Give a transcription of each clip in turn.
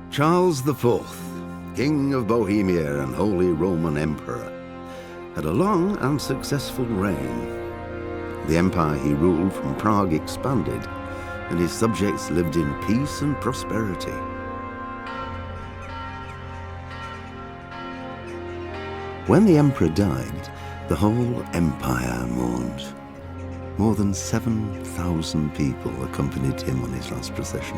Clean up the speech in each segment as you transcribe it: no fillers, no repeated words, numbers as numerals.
Charles IV, King of Bohemia and Holy Roman Emperor, had a long and successful reign. The empire he ruled from Prague expanded, and his subjects lived in peace and prosperity. When the emperor died, the whole empire mourned. More than 7,000 people accompanied him on his last procession.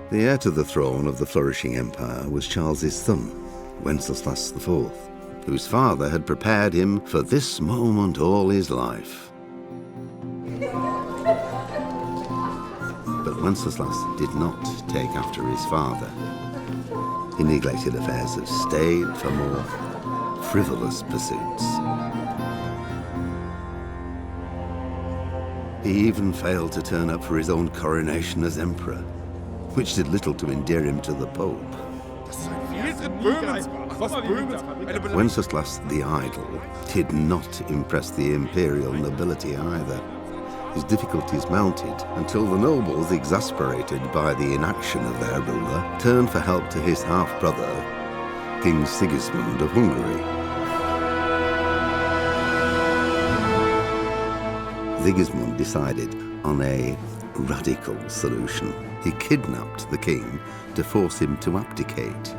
The heir to the throne of the flourishing empire was Charles's son, Wenceslas IV, whose father had prepared him for this moment all his life. But Wenceslas did not take after his father. He neglected affairs of state for more frivolous pursuits. He even failed to turn up for his own coronation as emperor, which did little to endear him to the Pope. Wenceslas the Idle did not impress the imperial nobility either. His difficulties mounted until the nobles, exasperated by the inaction of their ruler, turned for help to his half-brother, King Sigismund of Hungary. Sigismund decided on a radical solution. He kidnapped the king to force him to abdicate,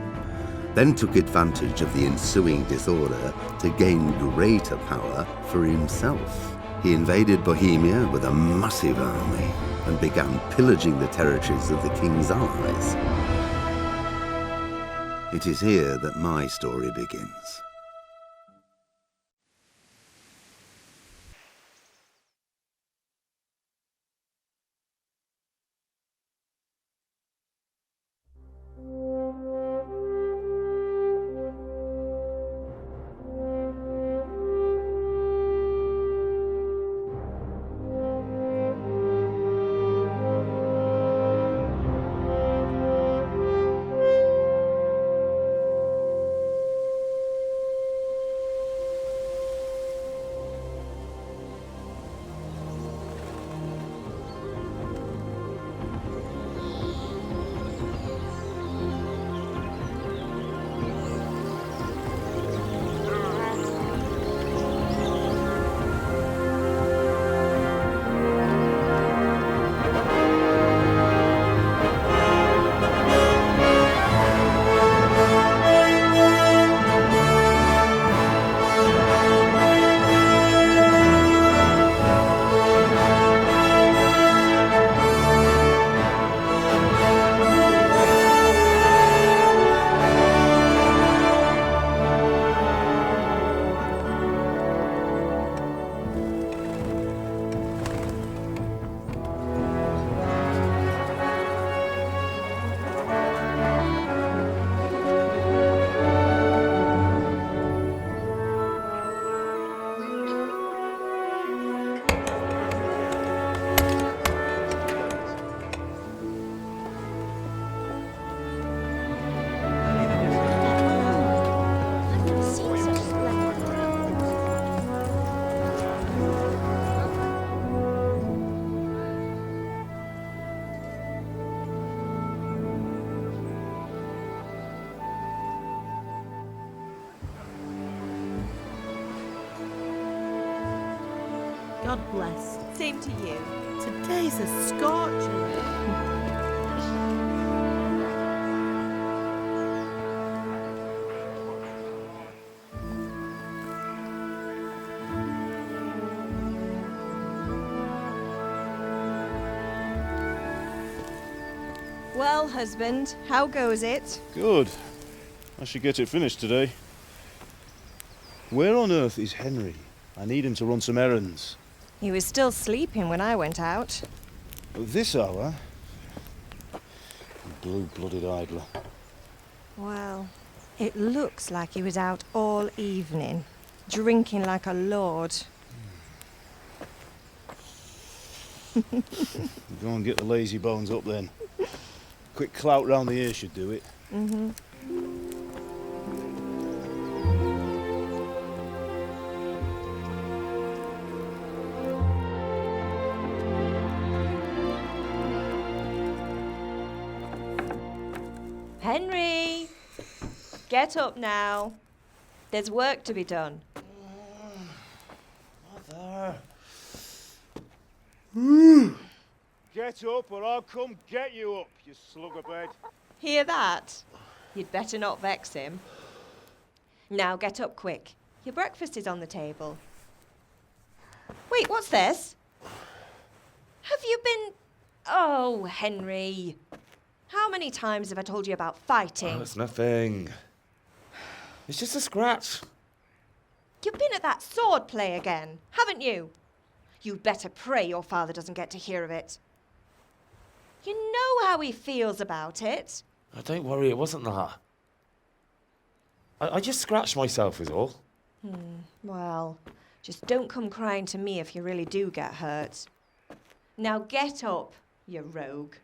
then took advantage of the ensuing disorder to gain greater power for himself. He invaded Bohemia with a massive army and began pillaging the territories of the king's allies. It is here that my story begins. God bless. Same to you. Today's a scorcher. Well, husband, how goes it? Good. I should get it finished today. Where on earth is Henry? I need him to run some errands. He was still sleeping when I went out. At this hour? Blue-blooded idler. Well, it looks like he was out all evening, drinking like a lord. Go and get the lazy bones up then. Quick clout round the ear should do it. Mm-hmm. Henry! Get up now. There's work to be done. Mother. Get up or I'll come get you up, you slugabed. Hear that? You'd better not vex him. Now get up quick. Your breakfast is on the table. Wait, what's this? Have you been... Oh, Henry. How many times have I told you about fighting? Oh, it's nothing. It's just a scratch. You've been at that sword play again, haven't you? You'd better pray your father doesn't get to hear of it. You know how he feels about it. Oh, don't worry, it wasn't that. I just scratched myself is all. Well, just don't come crying to me if you really do get hurt. Now get up, you rogue.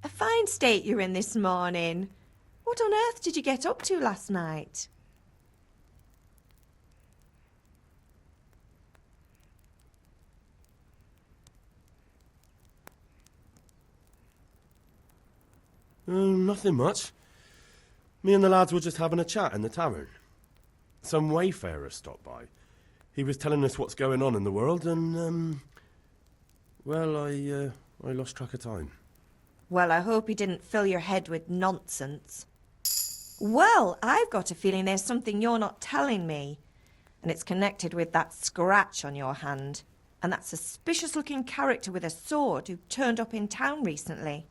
A fine state you're in this morning. What on earth did you get up to last night? Nothing much. Me and the lads were just having a chat in the tavern. Some wayfarer stopped by. He was telling us what's going on in the world and, well, I lost track of time. Well, I hope he didn't fill your head with nonsense. Well, I've got a feeling there's something you're not telling me. And it's connected with that scratch on your hand. And that suspicious-looking character with a sword who turned up in town recently.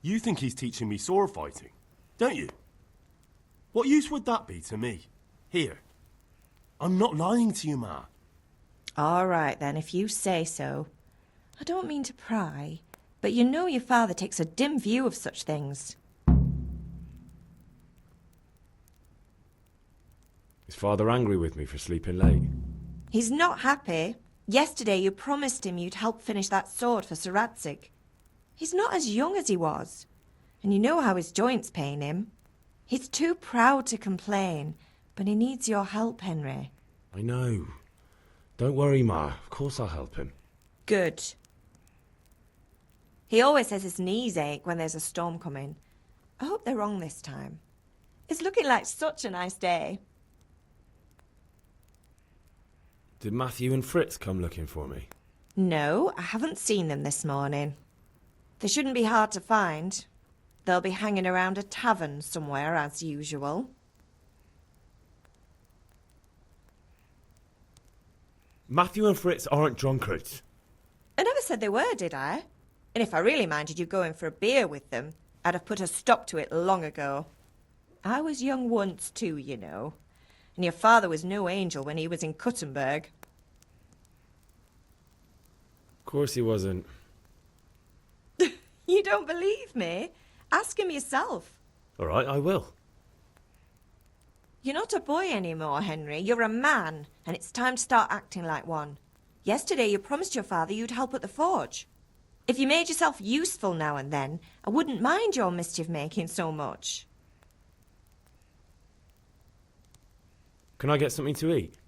You think he's teaching me sword fighting, don't you? What use would that be to me? Here. I'm not lying to you, Ma. All right, then, if you say so. I don't mean to pry, but you know your father takes a dim view of such things. Is father angry with me for sleeping late? He's not happy. Yesterday you promised him you'd help finish that sword for Sir Radzig. He's not as young as he was, and you know how his joints pain him. He's too proud to complain, but he needs your help, Henry. I know. Don't worry, Ma. Of course I'll help him. Good. He always says his knees ache when there's a storm coming. I hope they're wrong this time. It's looking like such a nice day. Did Matthew and Fritz come looking for me? No, I haven't seen them this morning. They shouldn't be hard to find. They'll be hanging around a tavern somewhere, as usual. Matthew and Fritz aren't drunkards. I never said they were, did I? And if I really minded you going for a beer with them, I'd have put a stop to it long ago. I was young once too, you know. And your father was no angel when he was in Talmberg. Of course he wasn't. You don't believe me? Ask him yourself. All right, I will. You're not a boy anymore, Henry. You're a man, and it's time to start acting like one. Yesterday you promised your father you'd help at the forge. If you made yourself useful now and then, I wouldn't mind your mischief-making so much. Can I get something to eat?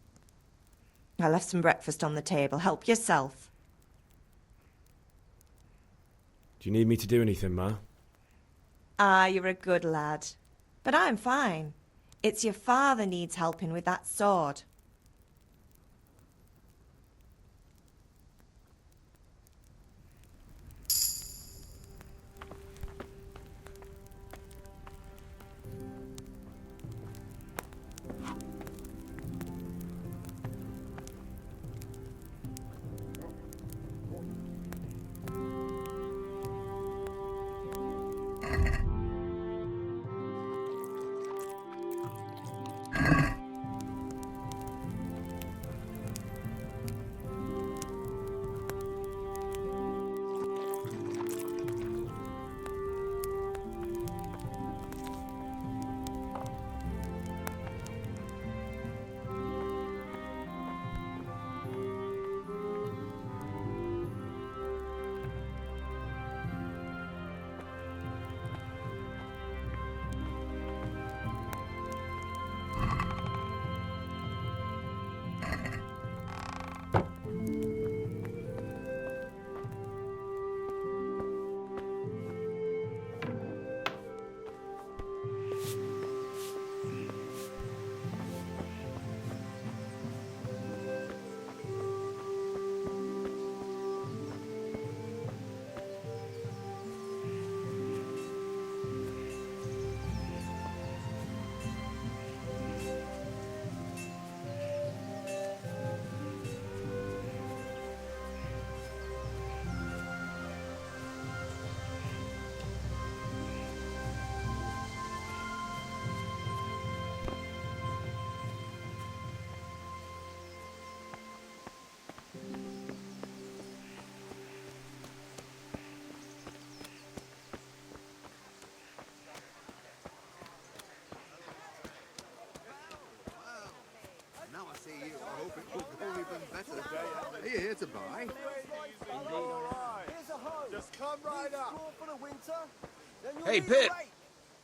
I left some breakfast on the table. Help yourself. Do you need me to do anything, Ma? Ah, you're a good lad. But I'm fine. It's your father needs helping with that sword. Are you here to buy? Just come right up. Hey, Pip.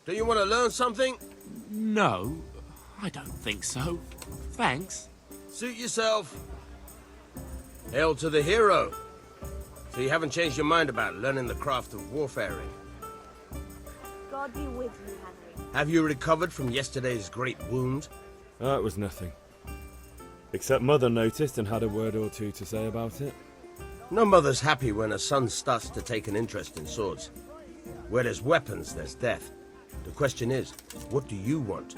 Do you want to learn something? No, I don't think so. Thanks. Suit yourself. Hail to the hero. So you haven't changed your mind about learning the craft of warfaring? God be with you, Henry. Have you recovered from yesterday's great wound? It was nothing. Except Mother noticed and had a word or two to say about it. No mother's happy when a son starts to take an interest in swords. Where there's weapons, there's death. The question is, what do you want?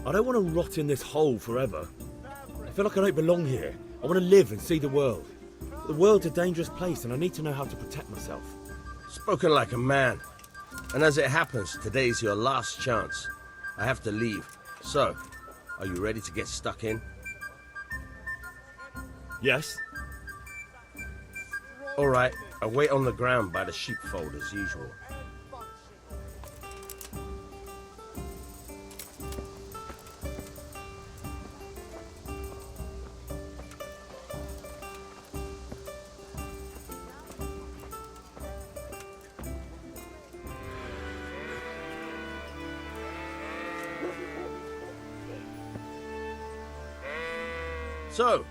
I don't want to rot in this hole forever. I feel like I don't belong here. I want to live and see the world. The world's a dangerous place and I need to know how to protect myself. Spoken like a man. And as it happens, today's your last chance. I have to leave. So, are you ready to get stuck in? Yes? All right, I'll wait on the ground by the sheepfold as usual. So,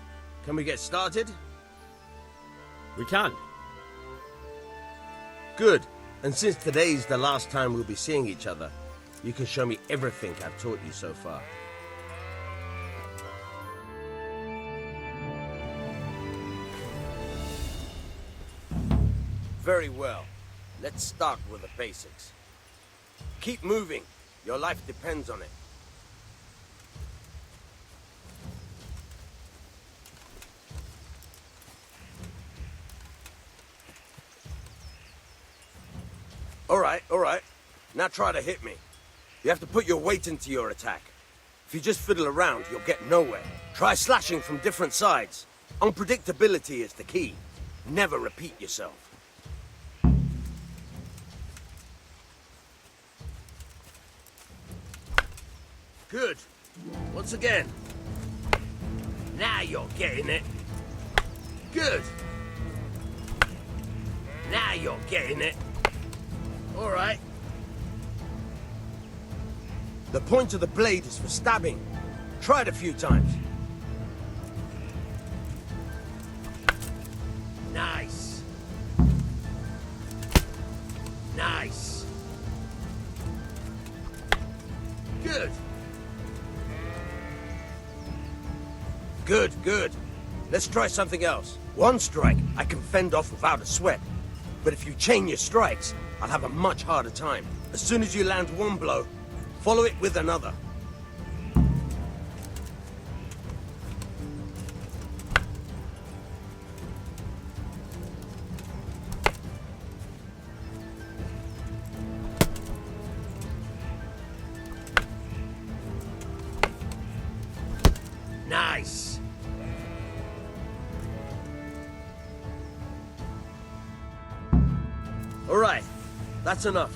can we get started? We can. Good. And since today's the last time we'll be seeing each other, you can show me everything I've taught you so far. Very well. Let's start with the basics. Keep moving. Your life depends on it. All right. Now try to hit me. You have to put your weight into your attack. If you just fiddle around, you'll get nowhere. Try slashing from different sides. Unpredictability is the key. Never repeat yourself. Good. Once again. Now you're getting it. Good. Now you're getting it. All right. The point of the blade is for stabbing. Try it a few times. Nice. Nice. Good. Good. Let's try something else. One strike I can fend off without a sweat. But if you chain your strikes, I'll have a much harder time. As soon as you land one blow, follow it with another. Nice. All right. That's enough.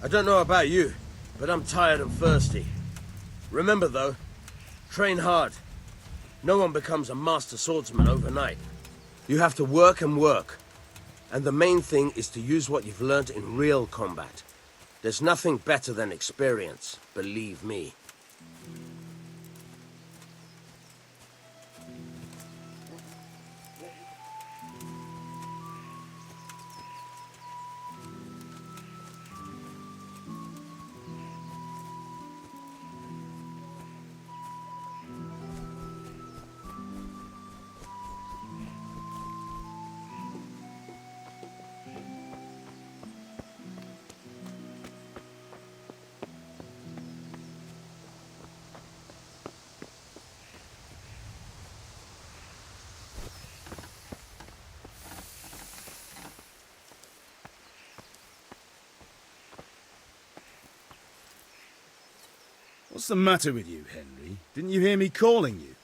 I don't know about you, but I'm tired and thirsty. Remember though, train hard. No one becomes a master swordsman overnight. You have to work and work. And the main thing is to use what you've learned in real combat. There's nothing better than experience, believe me. What's the matter with you, Henry? Didn't you hear me calling you?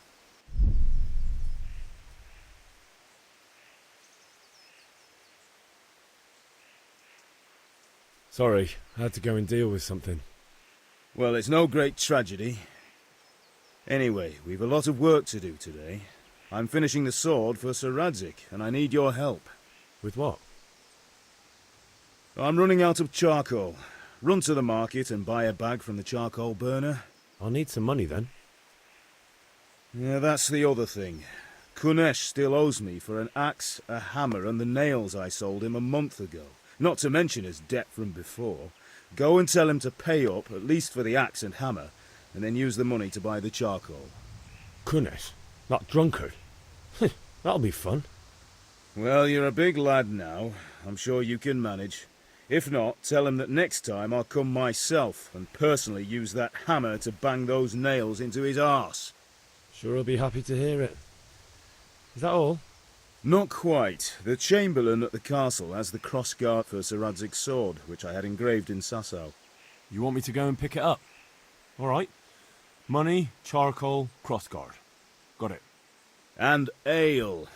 Sorry, I had to go and deal with something. Well, it's no great tragedy. Anyway, we've a lot of work to do today. I'm finishing the sword for Sir Radzig, and I need your help. With what? I'm running out of charcoal. Run to the market and buy a bag from the charcoal burner. I'll need some money then. Yeah, that's the other thing. Kunesh still owes me for an axe, a hammer, and the nails I sold him a month ago. Not to mention his debt from before. Go and tell him to pay up, at least for the axe and hammer, and then use the money to buy the charcoal. Kunesh? That drunkard? That'll be fun. Well, you're a big lad now. I'm sure you can manage. If not, tell him that next time I'll come myself and personally use that hammer to bang those nails into his arse. Sure he'll be happy to hear it. Is that all? Not quite. The Chamberlain at the castle has the crossguard for Sir Radzig's sword, which I had engraved in Sasau. You want me to go and pick it up? All right. Money, charcoal, crossguard. Got it. And ale.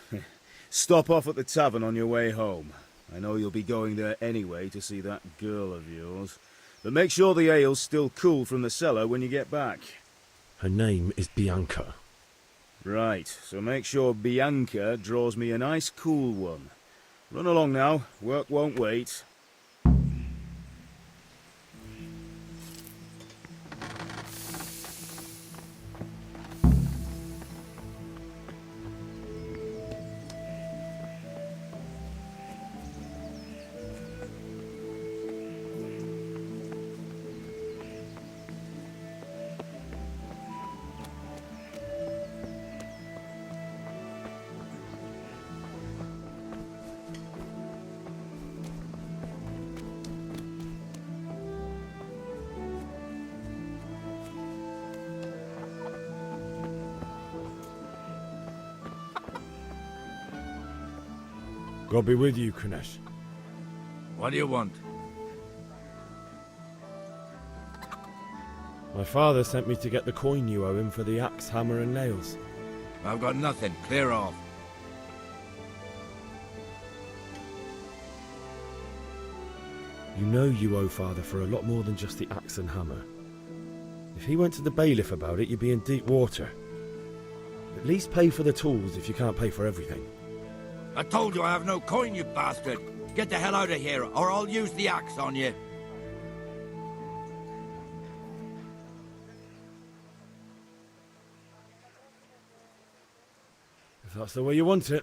Stop off at the tavern on your way home. I know you'll be going there anyway to see that girl of yours. But make sure the ale's still cool from the cellar when you get back. Her name is Bianca. Right, so make sure Bianca draws me a nice cool one. Run along now, work won't wait. God be with you, Kunesh. What do you want? My father sent me to get the coin you owe him for the axe, hammer and nails. I've got nothing. Clear off. You know you owe father for a lot more than just the axe and hammer. If he went to the bailiff about it, you'd be in deep water. At least pay for the tools if you can't pay for everything. I told you I have no coin, you bastard! Get the hell out of here, or I'll use the axe on you! If that's the way you want it,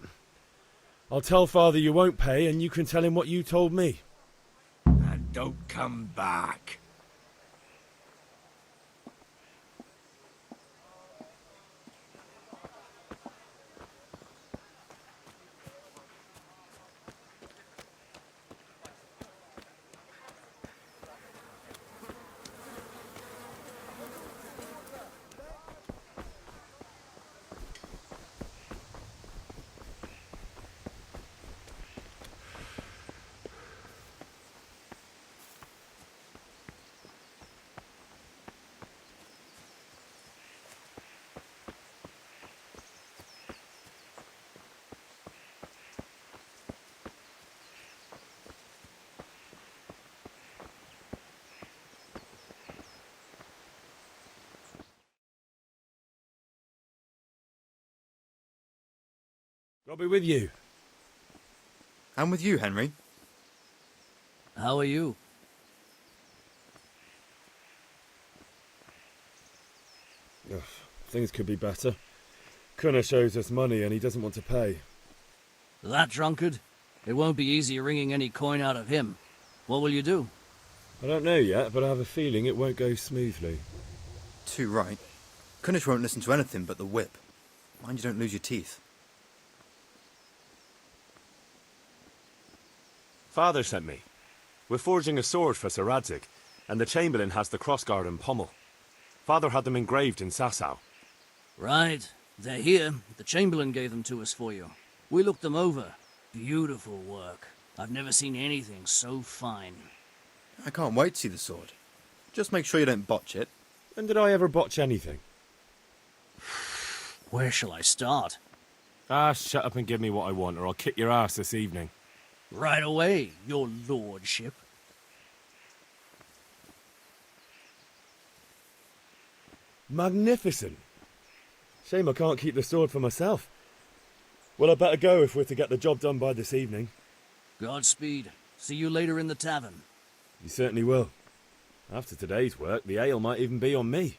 I'll tell father you won't pay and you can tell him what you told me. And don't come back. God be with you. And with you, Henry. How are you? Ugh, things could be better. Kunesh owes us money and he doesn't want to pay. That drunkard? It won't be easy wringing any coin out of him. What will you do? I don't know yet, but I have a feeling it won't go smoothly. Too right. Kunesh won't listen to anything but the whip. Mind you don't lose your teeth. Father sent me. We're forging a sword for Sir Radzig, and the Chamberlain has the crossguard and pommel. Father had them engraved in Sasau. Right. They're here. The Chamberlain gave them to us for you. We looked them over. Beautiful work. I've never seen anything so fine. I can't wait to see the sword. Just make sure you don't botch it. When did I ever botch anything? Where shall I start? Shut up and give me what I want, or I'll kick your ass this evening. Right away, your lordship. Magnificent. Shame I can't keep the sword for myself. Well, I better go if we're to get the job done by this evening. Godspeed. See you later in the tavern. You certainly will. After today's work, the ale might even be on me.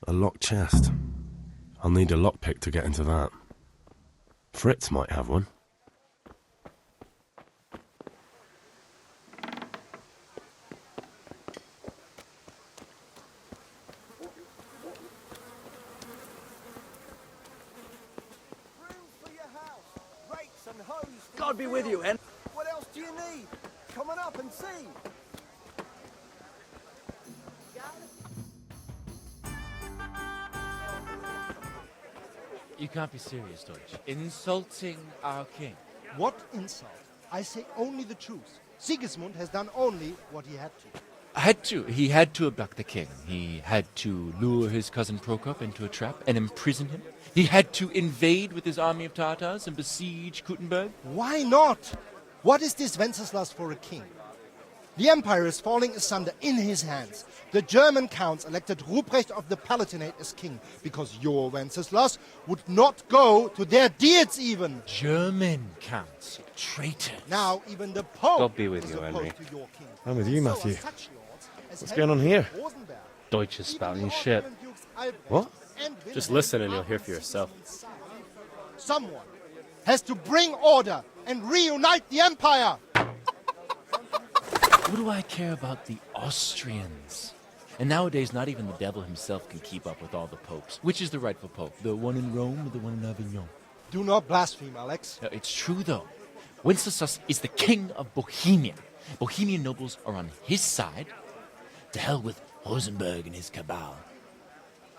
A locked chest. I'll need a lockpick to get into that. Fritz might have one. God be with you, Hen. What else do you need? Come on up and see. You can't be serious, Deutsch. Insulting our king. What insult? I say only the truth. Sigismund has done only what he had to. He had to abduct the king. He had to lure his cousin Prokop into a trap and imprison him. He had to invade with his army of Tatars and besiege Kuttenberg. Why not? What is this Wenceslas for a king? The empire is falling asunder in his hands. The German counts elected Ruprecht of the Palatinate as king because your Wenceslas would not go to their deeds even. German counts, traitors. Now even the Pope God be with is you, opposed Henry. to your king. I'm with you, So are Matthew. such lords as What's going on here? Rosenberg. Deutsch is spouting shit. What? Just listen and you'll hear for yourself. Someone has to bring order and reunite the empire. What do I care about the Austrians? And nowadays, not even the devil himself can keep up with all the popes. Which is the rightful pope? The one in Rome or the one in Avignon? Do not blaspheme, Alex. No, it's true, though. Wenceslas is the king of Bohemia. Bohemian nobles are on his side. To hell with Rosenberg and his cabal.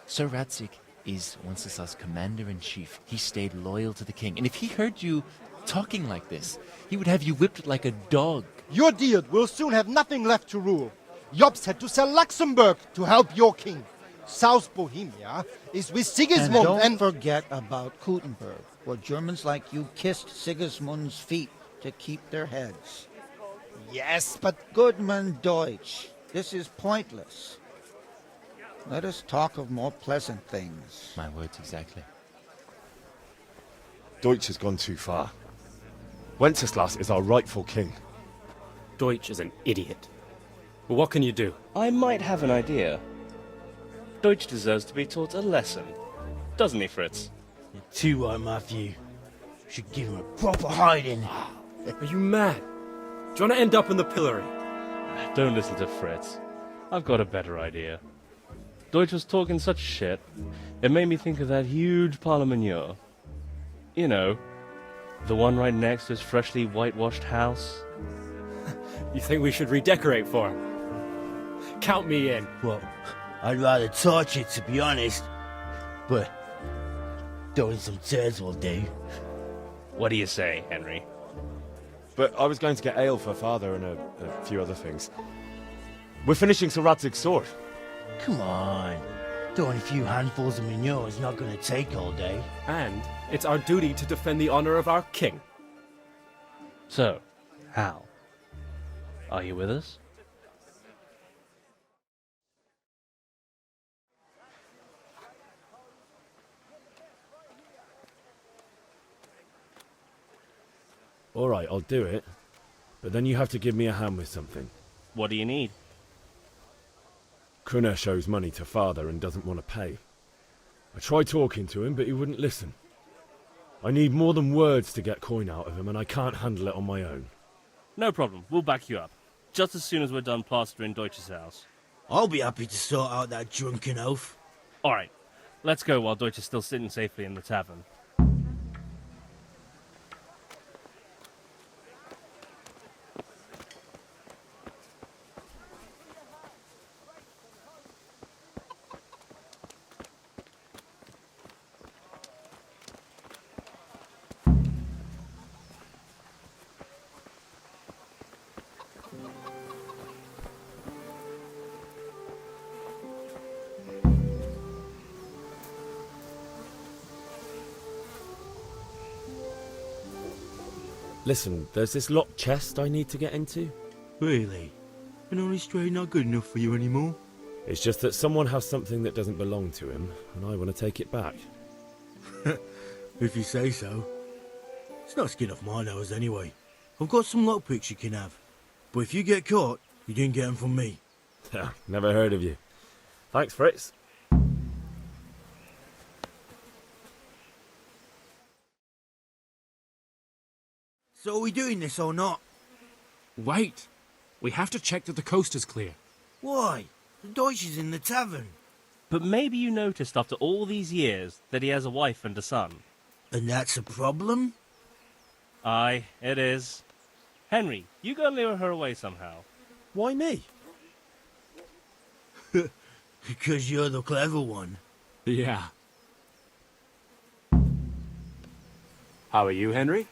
Sir Radzig is Wenceslas' commander-in-chief. He stayed loyal to the king. And if he heard you talking like this, he would have you whipped like a dog. Your Diet will soon have nothing left to rule. Jobst had to sell Luxembourg to help your king. South Bohemia is with Sigismund and don't forget about Kuttenberg, where Germans like you kissed Sigismund's feet to keep their heads. Yes, but... Goodman Deutsch, this is pointless. Let us talk of more pleasant things. My words exactly. Deutsch has gone too far. Wenceslas is our rightful king. Deutsch is an idiot. But what can you do? I might have an idea. Deutsch deserves to be taught a lesson. Doesn't he, Fritz? You're too right, Matthew. Should give him a proper hiding. Are you mad? Do you want to end up in the pillory? Don't listen to Fritz. I've got a better idea. Deutsch was talking such shit, it made me think of that huge parliament. You know, the one right next to his freshly whitewashed house. You think we should redecorate for him? Count me in. Well, I'd rather torch it, to be honest. But throwing some turds will do. What do you say, Henry? But I was going to get ale for father and a few other things. We're finishing Sir Radzig's sword. Come on. Throwing a few handfuls of manure is not going to take all day. And it's our duty to defend the honor of our king. So, Hal, are you with us? All right, I'll do it. But then you have to give me a hand with something. What do you need? Kunesh owes money to father and doesn't want to pay. I tried talking to him, but he wouldn't listen. I need more than words to get coin out of him, and I can't handle it on my own. No problem. We'll back you up. just as soon as we're done plastering Deutsch's house. I'll be happy to sort out that drunken oaf. Alright, let's go while Deutsch is still sitting safely in the tavern. Listen, there's this locked chest I need to get into. Really? An honest trade not good enough for you anymore? It's just that someone has something that doesn't belong to him, and I want to take it back. If you say so. It's not skin off my nose anyway. I've got some lockpicks you can have. But if you get caught, you didn't get them from me. Never heard of you. Thanks, Fritz. So are we doing this or not? Wait. We have to check that the coast is clear. Why? The Deutsch is in the tavern. But maybe you noticed after all these years that he has a wife and a son. And that's a problem? Aye, it is. Henry, you go and lure her away somehow. Why me? Because you're the clever one. Yeah. How are you, Henry?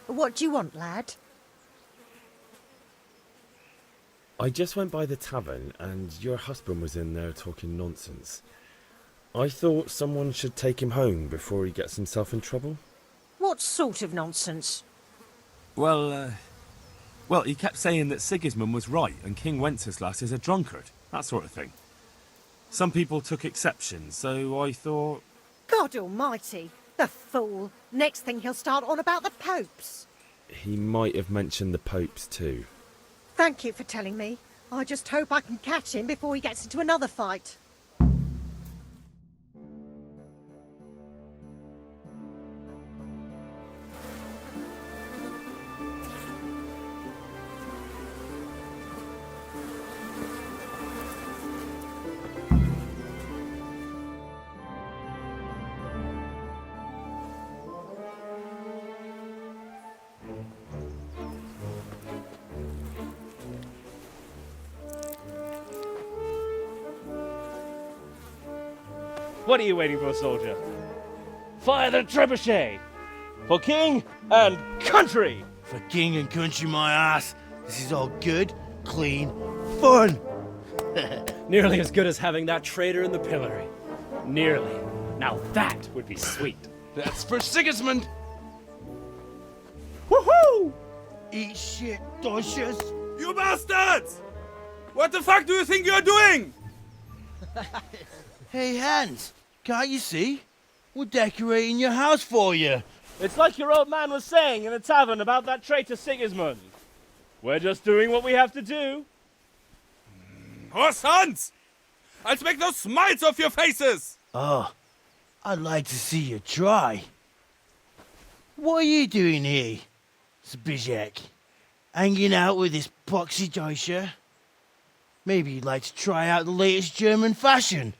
What do you want, lad? I just went by the tavern and your husband was in there talking nonsense. I thought someone should take him home before he gets himself in trouble. What sort of nonsense? Well, he kept saying that Sigismund was right and King Wenceslas is a drunkard, that sort of thing. Some people took exception, so I thought... God almighty, the fool. Next thing he'll start on about the popes. He might have mentioned the popes too. Thank you for telling me. I just hope I can catch him before he gets into another fight. What are you waiting for, soldier? Fire the trebuchet! For king and country! For king and country, my ass. This is all good, clean, fun. Nearly as good as having that traitor in the pillory. Nearly. Now that would be sweet. That's for Sigismund! Woohoo! Eat shit, Deutsches. You bastards! What the fuck do you think you're doing? Hey, Hans, can't you see? We're decorating your house for you. It's like your old man was saying in the tavern about that traitor Sigismund. We're just doing what we have to do. Oh, sons! I'll make those smiles off your faces! Oh, I'd like to see you try. What are you doing here, Zbigniew? Hanging out with this poxy Deutscher? Maybe you'd like to try out the latest German fashion.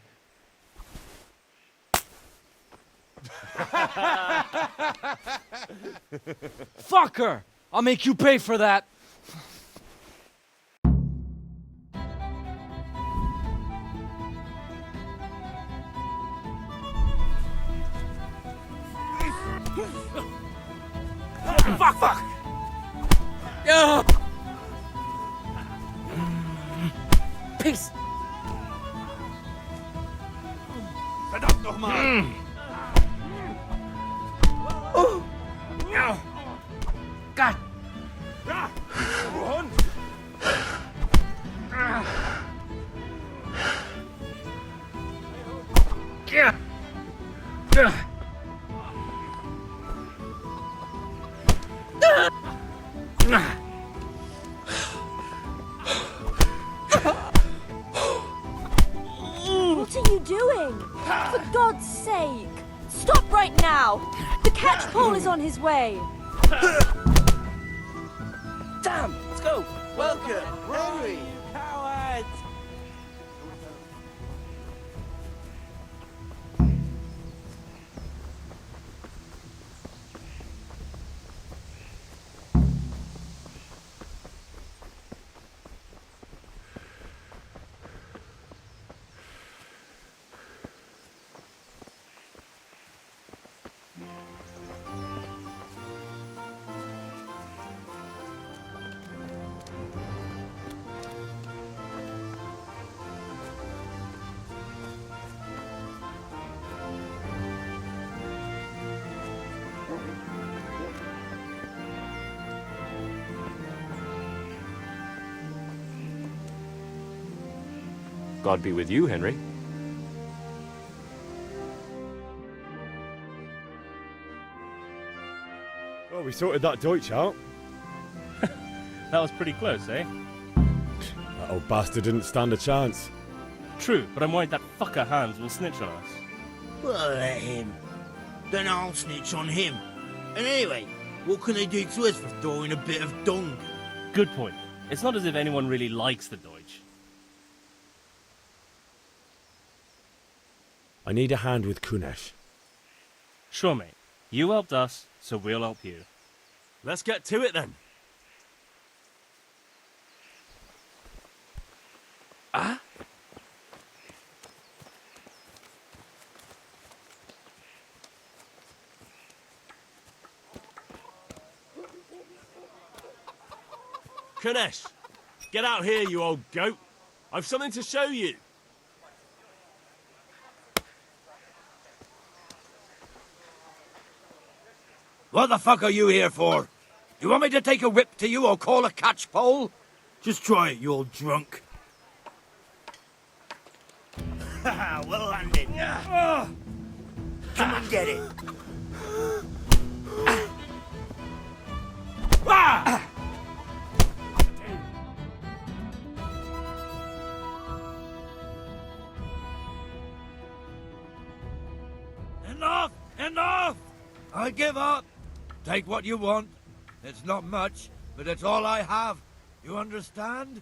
Fucker! I'll make you pay for that. Fuck! Yeah. Peace. Verdammt nochmal! Oh. Ja. God. Ja. Du Hund! Yeah. now! The catch pole is on his way! Damn! Let's go! Welcome, Henry! Cowards! God be with you, Henry. Oh, we sorted that Deutsch out. That was pretty close, eh? That old bastard didn't stand a chance. True, but I'm worried that fucker Hans will snitch on us. Well, let him. Then I'll snitch on him. And anyway, what can they do to us for throwing a bit of dung? Good point. It's not as if anyone really likes the Deutsch. I need a hand with Kunesh. Sure, mate. You helped us, so we'll help you. Let's get to it then. Ah? Kunesh, get out here, you old goat. I've something to show you. What the fuck are you here for? You want me to take a whip to you or call a catch pole? Just try it, you old drunk. Well landed. Come and get it. Enough! Enough! I give up. Take what you want. It's not much, but it's all I have. You understand?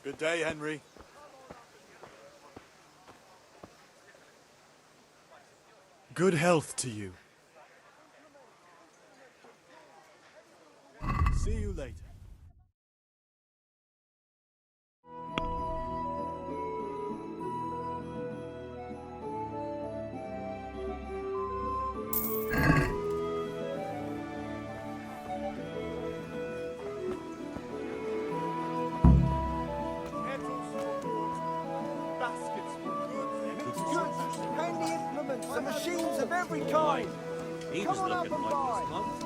Good day, Henry. Good health to you. See you later. The machines of every kind. He Come was on looking up and like buy. this month.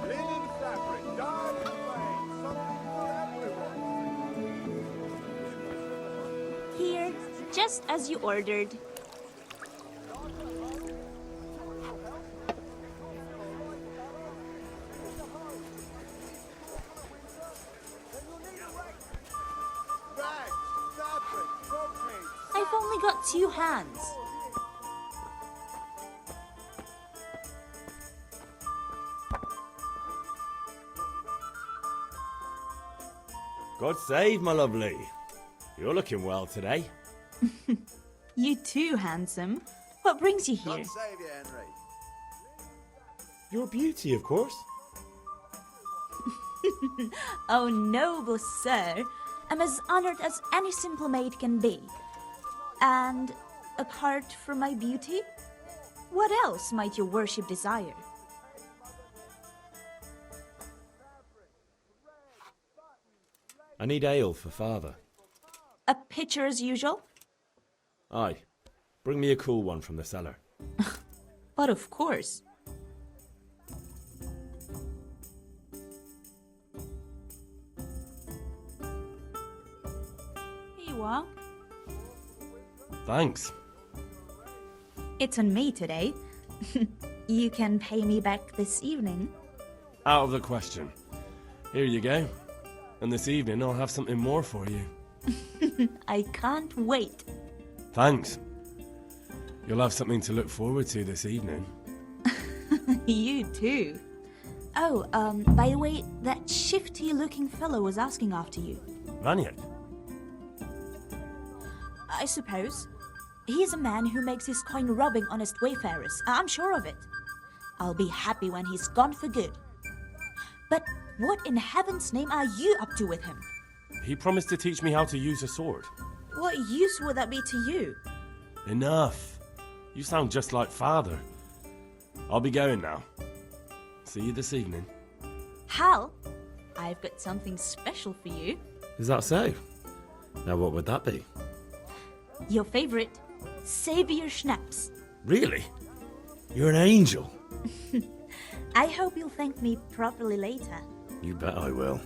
Linen fabric, dyed in plain, something for everyone. Here, just as you ordered. Rags, fabric, brocade. I've only got 2 hands. God save, my lovely. You're looking well today. You too, handsome. What brings you here? God save you, Henry. You're a beauty, of course. Oh, noble sir. I'm as honored as any simple maid can be. And apart from my beauty, what else might your worship desire? I need ale for father. A pitcher as usual? Aye. Bring me a cool one from the cellar. But of course. Here you are. Thanks. It's on me today. You can pay me back this evening. Out of the question. Here you go. And this evening I'll have something more for you. I can't wait. Thanks. You'll have something to look forward to this evening. You too. Oh, by the way, that shifty-looking fellow was asking after you. Radzig? I suppose. He's a man who makes his coin robbing honest wayfarers. I'm sure of it. I'll be happy when he's gone for good. But what in heaven's name are you up to with him? He promised to teach me how to use a sword. What use would that be to you? Enough. You sound just like father. I'll be going now. See you this evening. Hal, I've got something special for you. Is that so? Now what would that be? Your favorite, Savior Schnapps. Really? You're an angel. I hope you'll thank me properly later. You bet I will.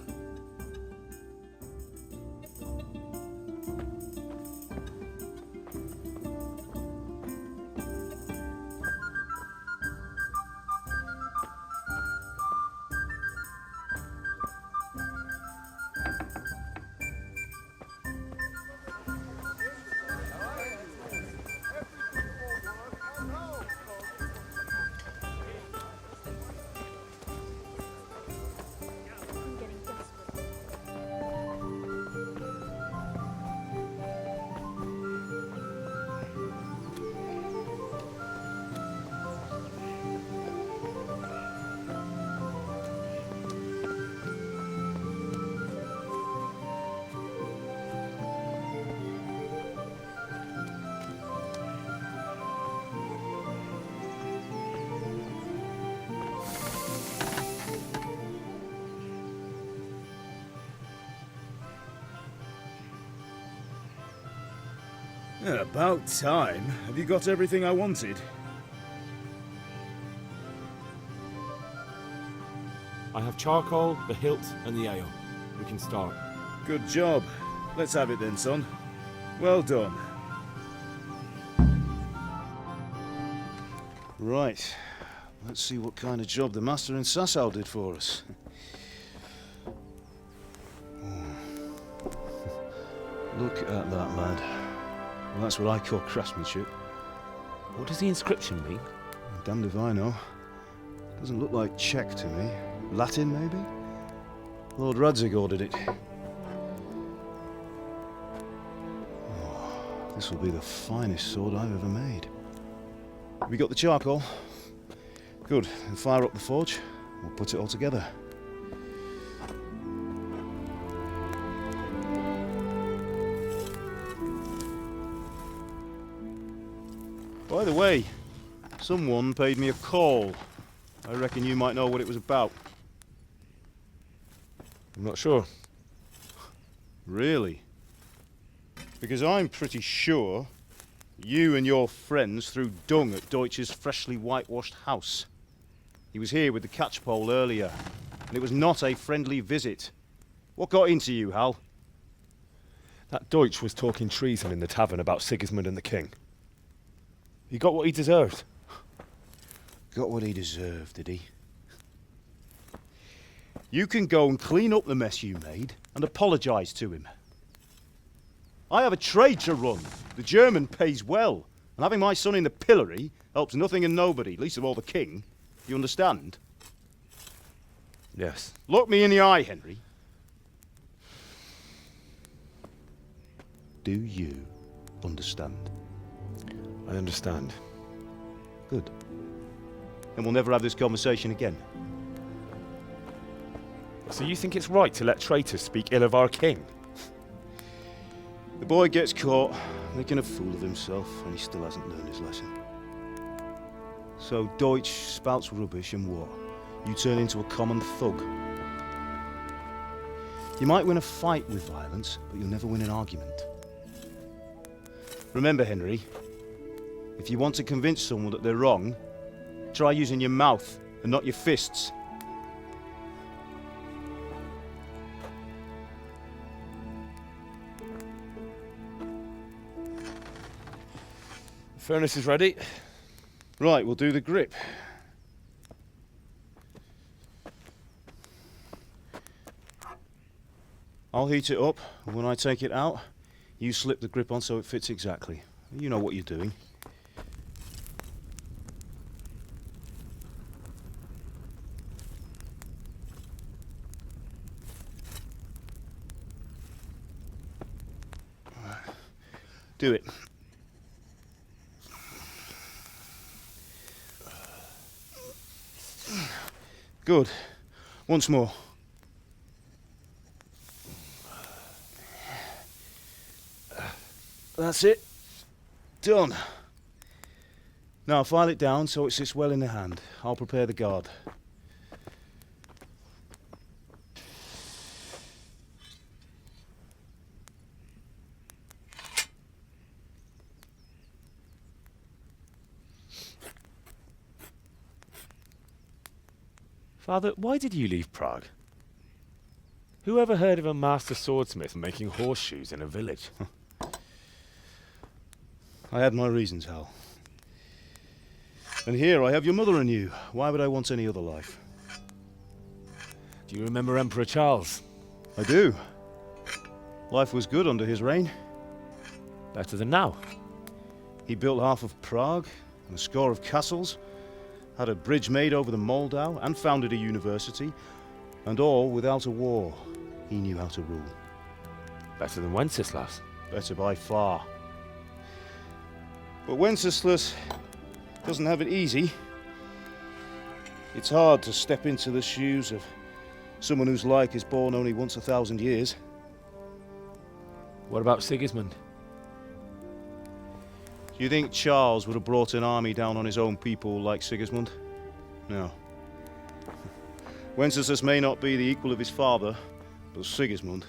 Yeah, about time. Have you got everything I wanted? I have charcoal, the hilt, and the ale. We can start. Good job. Let's have it then, son. Well done. Right. Let's see what kind of job the master in Sasau did for us. Look at that, lad. Well, that's what I call craftsmanship. What does the inscription mean? Damned if I know. Doesn't look like Czech to me. Latin, maybe? Lord Radzig ordered it. Oh, this will be the finest sword I've ever made. Have you got the charcoal? Good. Then fire up the forge. We'll put it all together. By the way, someone paid me a call. I reckon you might know what it was about. I'm not sure. Really? Because I'm pretty sure you and your friends threw dung at Deutsch's freshly whitewashed house. He was here with the catchpole earlier, and it was not a friendly visit. What got into you, Hal? That Deutsch was talking treason in the tavern about Sigismund and the king. He got what he deserved. Got what he deserved, did he? You can go and clean up the mess you made and apologise to him. I have a trade to run. The German pays well, and having my son in the pillory helps nothing and nobody, least of all the king. You understand? Yes. Look me in the eye, Henry. Do you understand? I understand. Good. And we'll never have this conversation again. So you think it's right to let traitors speak ill of our king? The boy gets caught making a fool of himself, and he still hasn't learned his lesson. So Deutsch spouts rubbish, and what? You turn into a common thug. You might win a fight with violence, but you'll never win an argument. Remember, Henry, if you want to convince someone that they're wrong, try using your mouth and not your fists. The furnace is ready. Right, we'll do the grip. I'll heat it up, and when I take it out, you slip the grip on so it fits exactly. You know what you're doing. Do it. Good. Once more. That's it. Done. Now file it down so it sits well in the hand. I'll prepare the guard. Father, why did you leave Prague? Who ever heard of a master swordsmith making horseshoes in a village? I had my reasons, Hal. And here I have your mother and you. Why would I want any other life? Do you remember Emperor Charles? I do. Life was good under his reign. Better than now. He built half of Prague and a score of castles, had a bridge made over the Moldau, and founded a university, and all without a war. He knew how to rule. Better than Wenceslas. Better by far. But Wenceslas doesn't have it easy. It's hard to step into the shoes of someone whose like is born only once 1,000 years. What about Sigismund? Do you think Charles would have brought an army down on his own people like Sigismund? No. Wenceslas may not be the equal of his father, but Sigismund,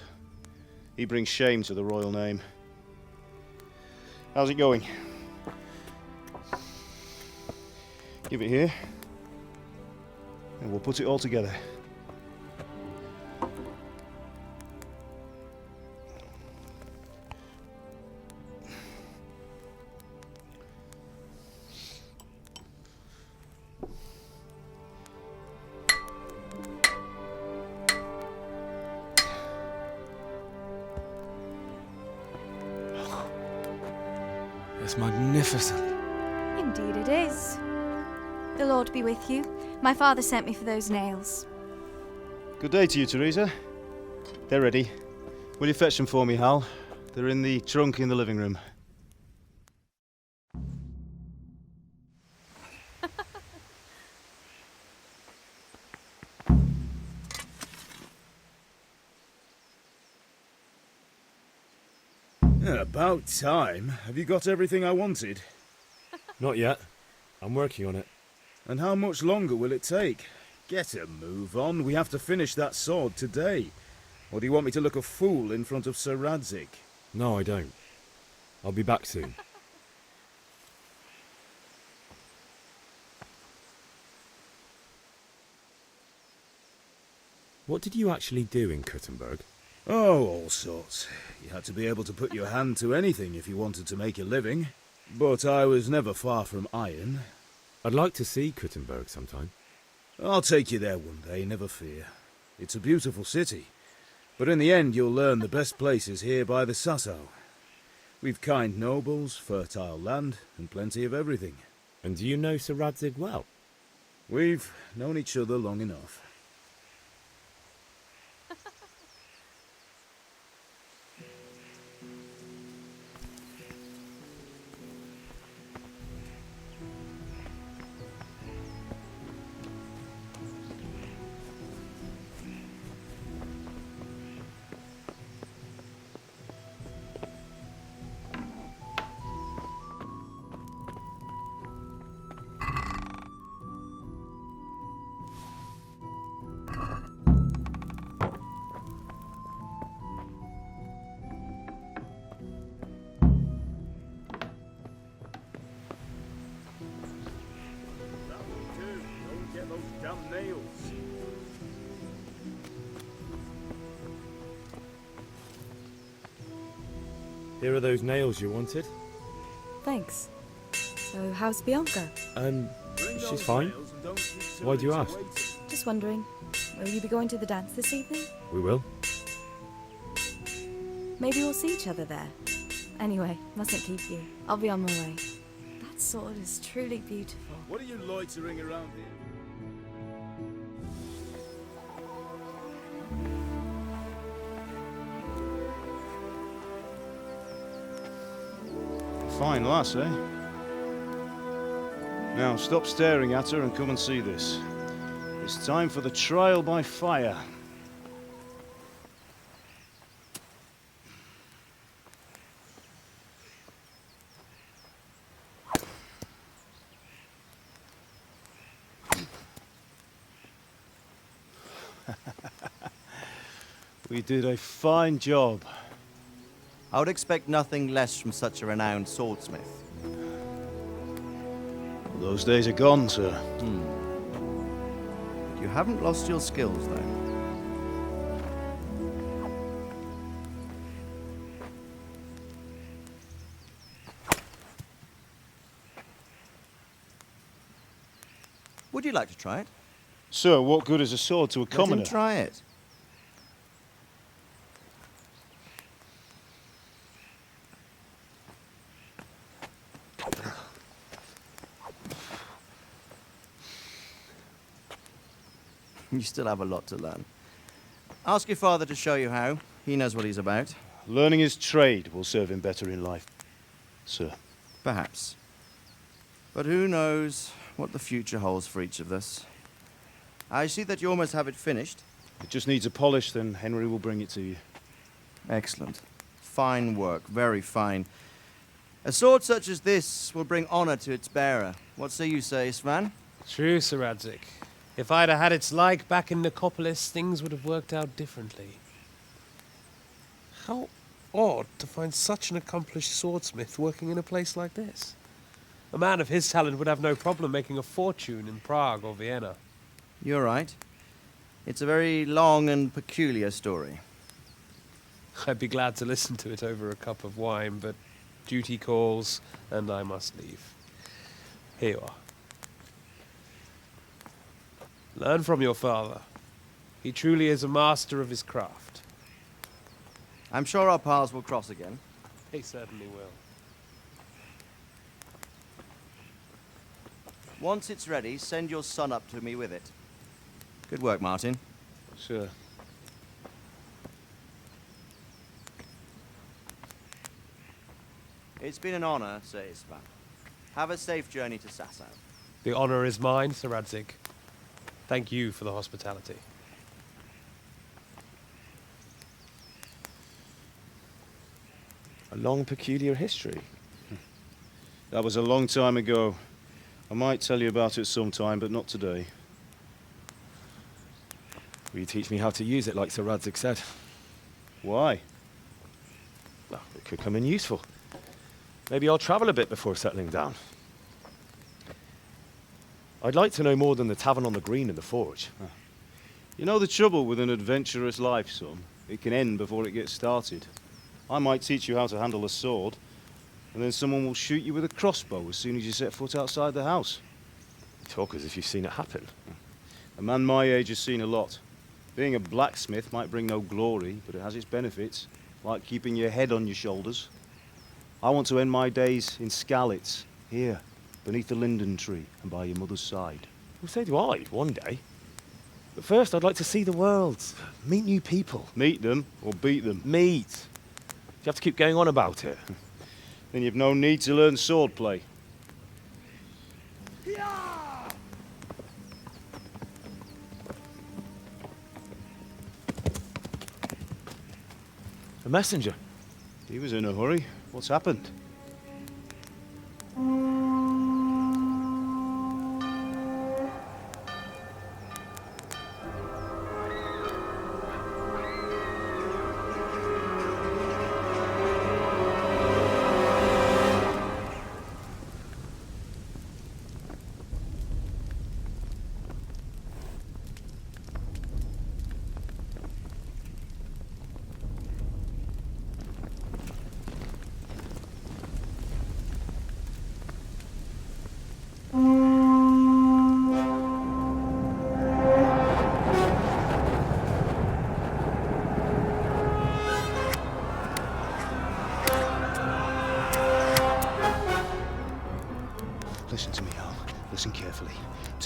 he brings shame to the royal name. How's it going? Give it here, and we'll put it all together. It's magnificent. Indeed it is. The Lord be with you. My father sent me for those nails. Good day to you, Teresa. They're ready. Will you fetch them for me, Hal? They're in the trunk in the living room. About time. Have you got everything I wanted? Not yet. I'm working on it. And how much longer will it take? Get a move on. We have to finish that sword today. Or do you want me to look a fool in front of Sir Radzig? No, I don't. I'll be back soon. What did you actually do in Talmberg? Oh, all sorts. You had to be able to put your hand to anything if you wanted to make a living. But I was never far from iron. I'd like to see Talmberg sometime. I'll take you there one day, never fear. It's a beautiful city. But in the end you'll learn the best places here by the Sasso. We've kind nobles, fertile land, and plenty of everything. And do you know Sir Radzig well? We've known each other long enough. Those damn nails. Here are those nails you wanted. Thanks. So, how's Bianca? She's fine. Why do you ask? Just wondering, will you be going to the dance this evening? We will. Maybe we'll see each other there. Anyway, mustn't keep you. I'll be on my way. That sword is truly beautiful. What are you loitering around here? Fine lass, eh? Now, stop staring at her and come and see this. It's time for the trial by fire. We did a fine job. I would expect nothing less from such a renowned swordsmith. Those days are gone, sir. You haven't lost your skills, though. Would you like to try it? Sir, what good is a sword to a commoner? Let him try it. You still have a lot to learn. Ask your father to show you how. He knows what he's about. Learning his trade will serve him better in life, sir. Perhaps. But who knows what the future holds for each of us. I see that you almost have it finished. It just needs a polish, then Henry will bring it to you. Excellent. Fine work, very fine. A sword such as this will bring honor to its bearer. What say you, Svan? True, Sir Radzig. If I'd have had its like back in Nicopolis, things would have worked out differently. How odd to find such an accomplished swordsmith working in a place like this. A man of his talent would have no problem making a fortune in Prague or Vienna. You're right. It's a very long and peculiar story. I'd be glad to listen to it over a cup of wine, but duty calls, and I must leave. Here you are. Learn from your father. He truly is a master of his craft. I'm sure our paths will cross again. He certainly will. Once it's ready, send your son up to me with it. Good work, Martin. Sure. It's been an honor, Sir Isvan. Have a safe journey to Sasau. The honor is mine, Sir Radzig. Thank you for the hospitality. A long, peculiar history. That was a long time ago. I might tell you about it sometime, but not today. Will you teach me how to use it like Sir Radzig said? Why? Well, it could come in useful. Maybe I'll travel a bit before settling down. I'd like to know more than the tavern on the green and the forge. You know the trouble with an adventurous life, son? It can end before it gets started. I might teach you how to handle a sword, and then someone will shoot you with a crossbow as soon as you set foot outside the house. You talk as if you've seen it happen. A man my age has seen a lot. Being a blacksmith might bring no glory, but it has its benefits, like keeping your head on your shoulders. I want to end my days in Skalitz, here, beneath the linden tree and by your mother's side. Well, so do I, one day. But first I'd like to see the world, meet new people. Meet them or beat them? Meet. You have to keep going on about it. Then you've no need to learn swordplay. A messenger. He was in a hurry. What's happened?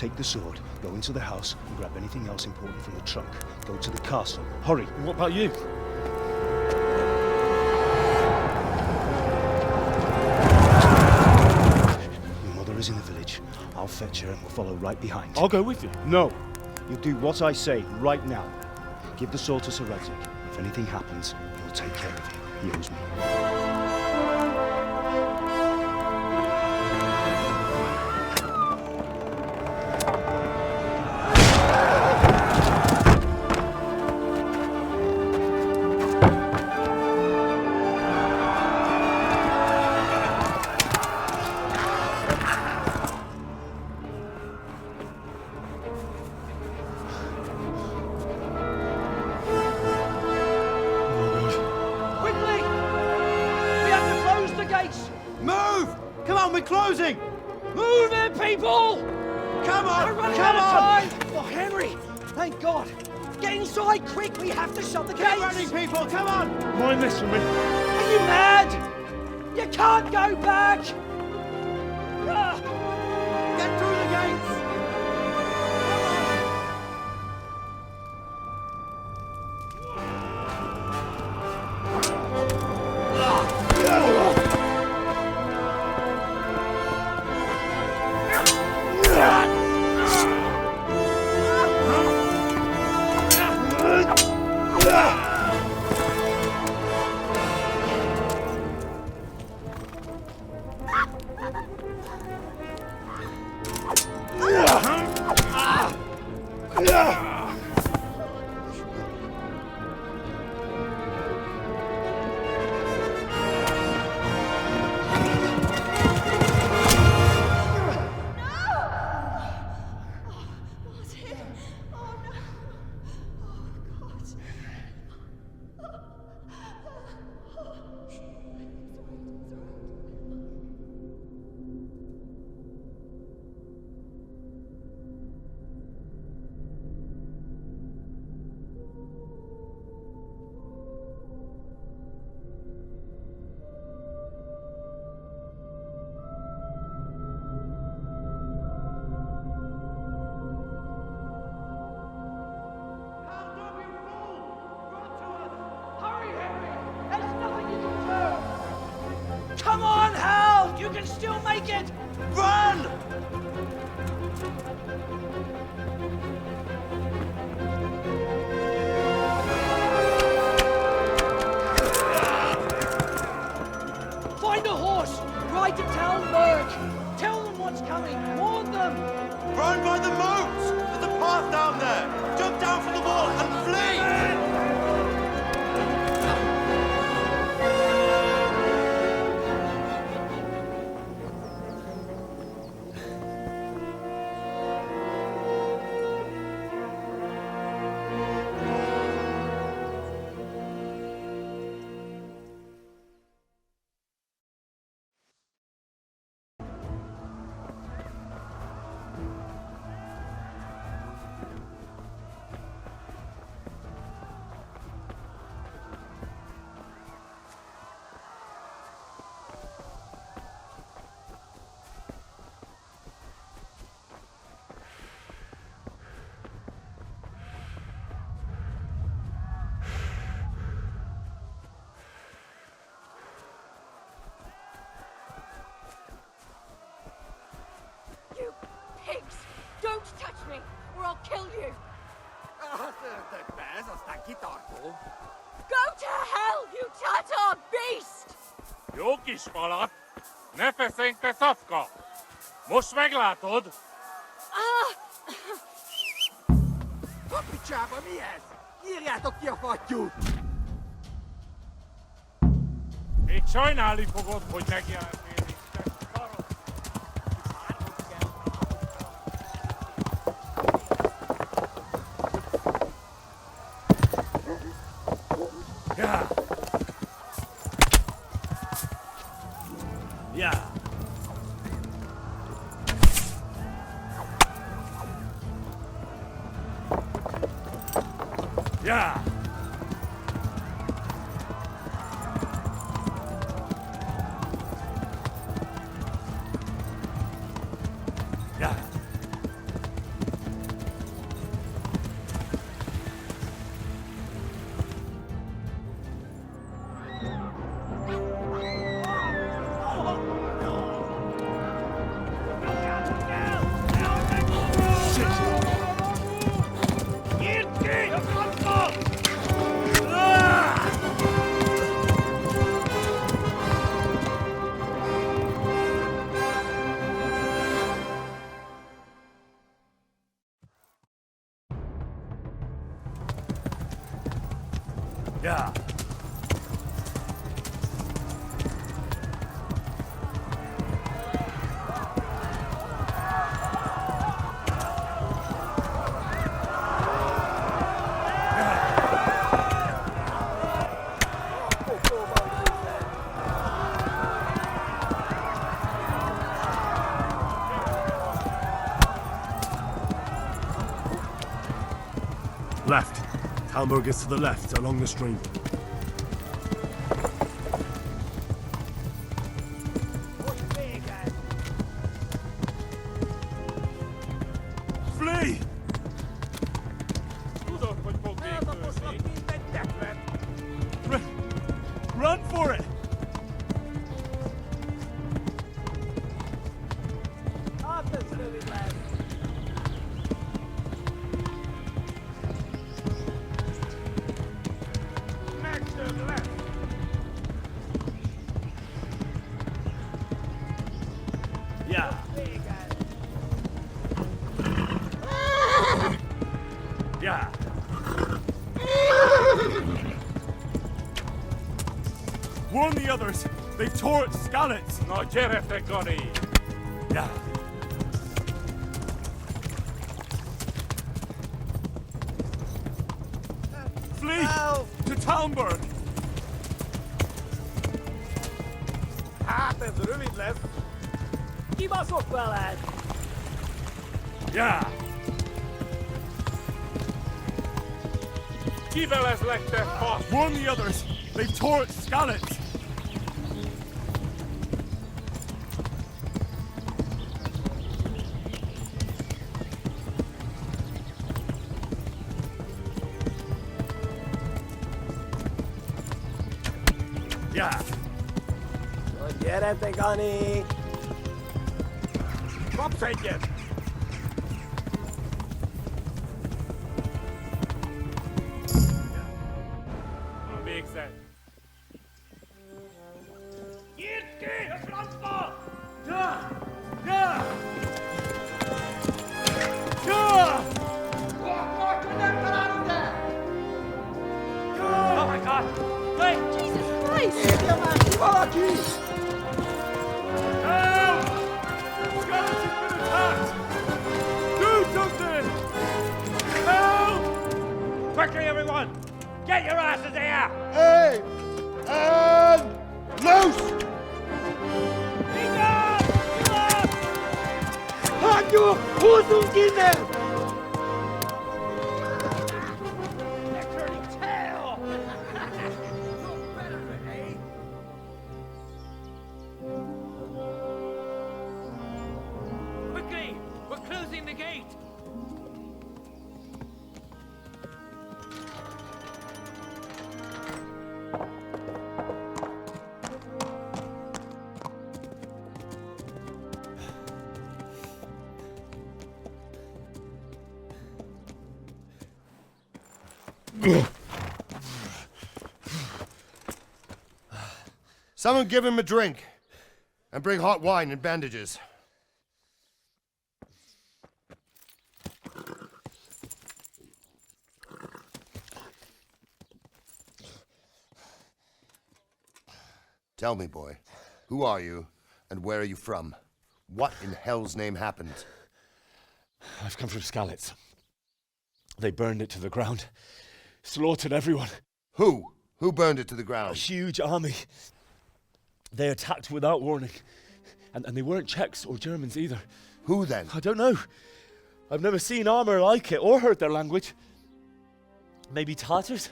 Take the sword, go into the house, and grab anything else important from the trunk. Go to the castle. Hurry! And what about you? Your mother is in the village. I'll fetch her and we'll follow right behind. I'll go with you. No! You'll do what I say right now. Give the sword to Sir Radzig. If anything happens, he'll take care of you. He owes me. Move! Come on, we're closing! Move it, people! Come on! We're running Come out of on! time! Oh, Henry! Thank God! Get inside, quick! We have to shut the gates! Keep running, people! Come on! Mind this for me. Are you mad? You can't go back! Ah. Get through the gates! Come on, Hal! You can still make it! Run! Find a horse! Ride to Talmberg! Tell them what's coming! Warn them! Run by the moat! There's a path down there! Jump down from the wall and flee! You pigs! Don't touch me, or I'll kill you! Go to hell, you Tatar beast! Jó kis falat! Ne feszénj, te szafka! Most meglátod! A picsába mi ez? Írjátok ki a fattyút! Még sajnálni fogod, hogy megjelentél itt, te szarok! Ja! Ja! Ja! Ja! Yeah. Left. Talmberg is to the left, along the stream. Flee! Run for it! Yeah. Yeah. Warn the others. They've tore at Skalitz. No черете гори. Yeah. Flee to Talmberg. Hát ez rövid lesz. Kibaszok veled! Yeah. Kivelezlek, te fasz! Warn the others. They've tore at Skalitz. Yeah. No gyerete, Gani! Kapsz egyet! Végzett! Nyírt ki a francba! Ja! Ja! Ja! Nem találunk el! Ja! Oh my God! Hey! Jesus Christ! Érje már ki valaki! Help! Skalitz has been attacked! Do something! Help! Quickly, everyone! Get your asses here! Hey! And loose! Hagyjuk! Húzzunk innen! They're turning tail! Look better, eh? Quickly! We're closing the gate! Someone give him a drink. And bring hot wine and bandages. Tell me, boy, who are you and where are you from? What in hell's name happened? I've come from Skalitz. They burned it to the ground. Slaughtered everyone. Who? Who burned it to the ground? A huge army. They attacked without warning. And they weren't Czechs or Germans either. Who then? I don't know. I've never seen armor like it or heard their language. Maybe Tatars?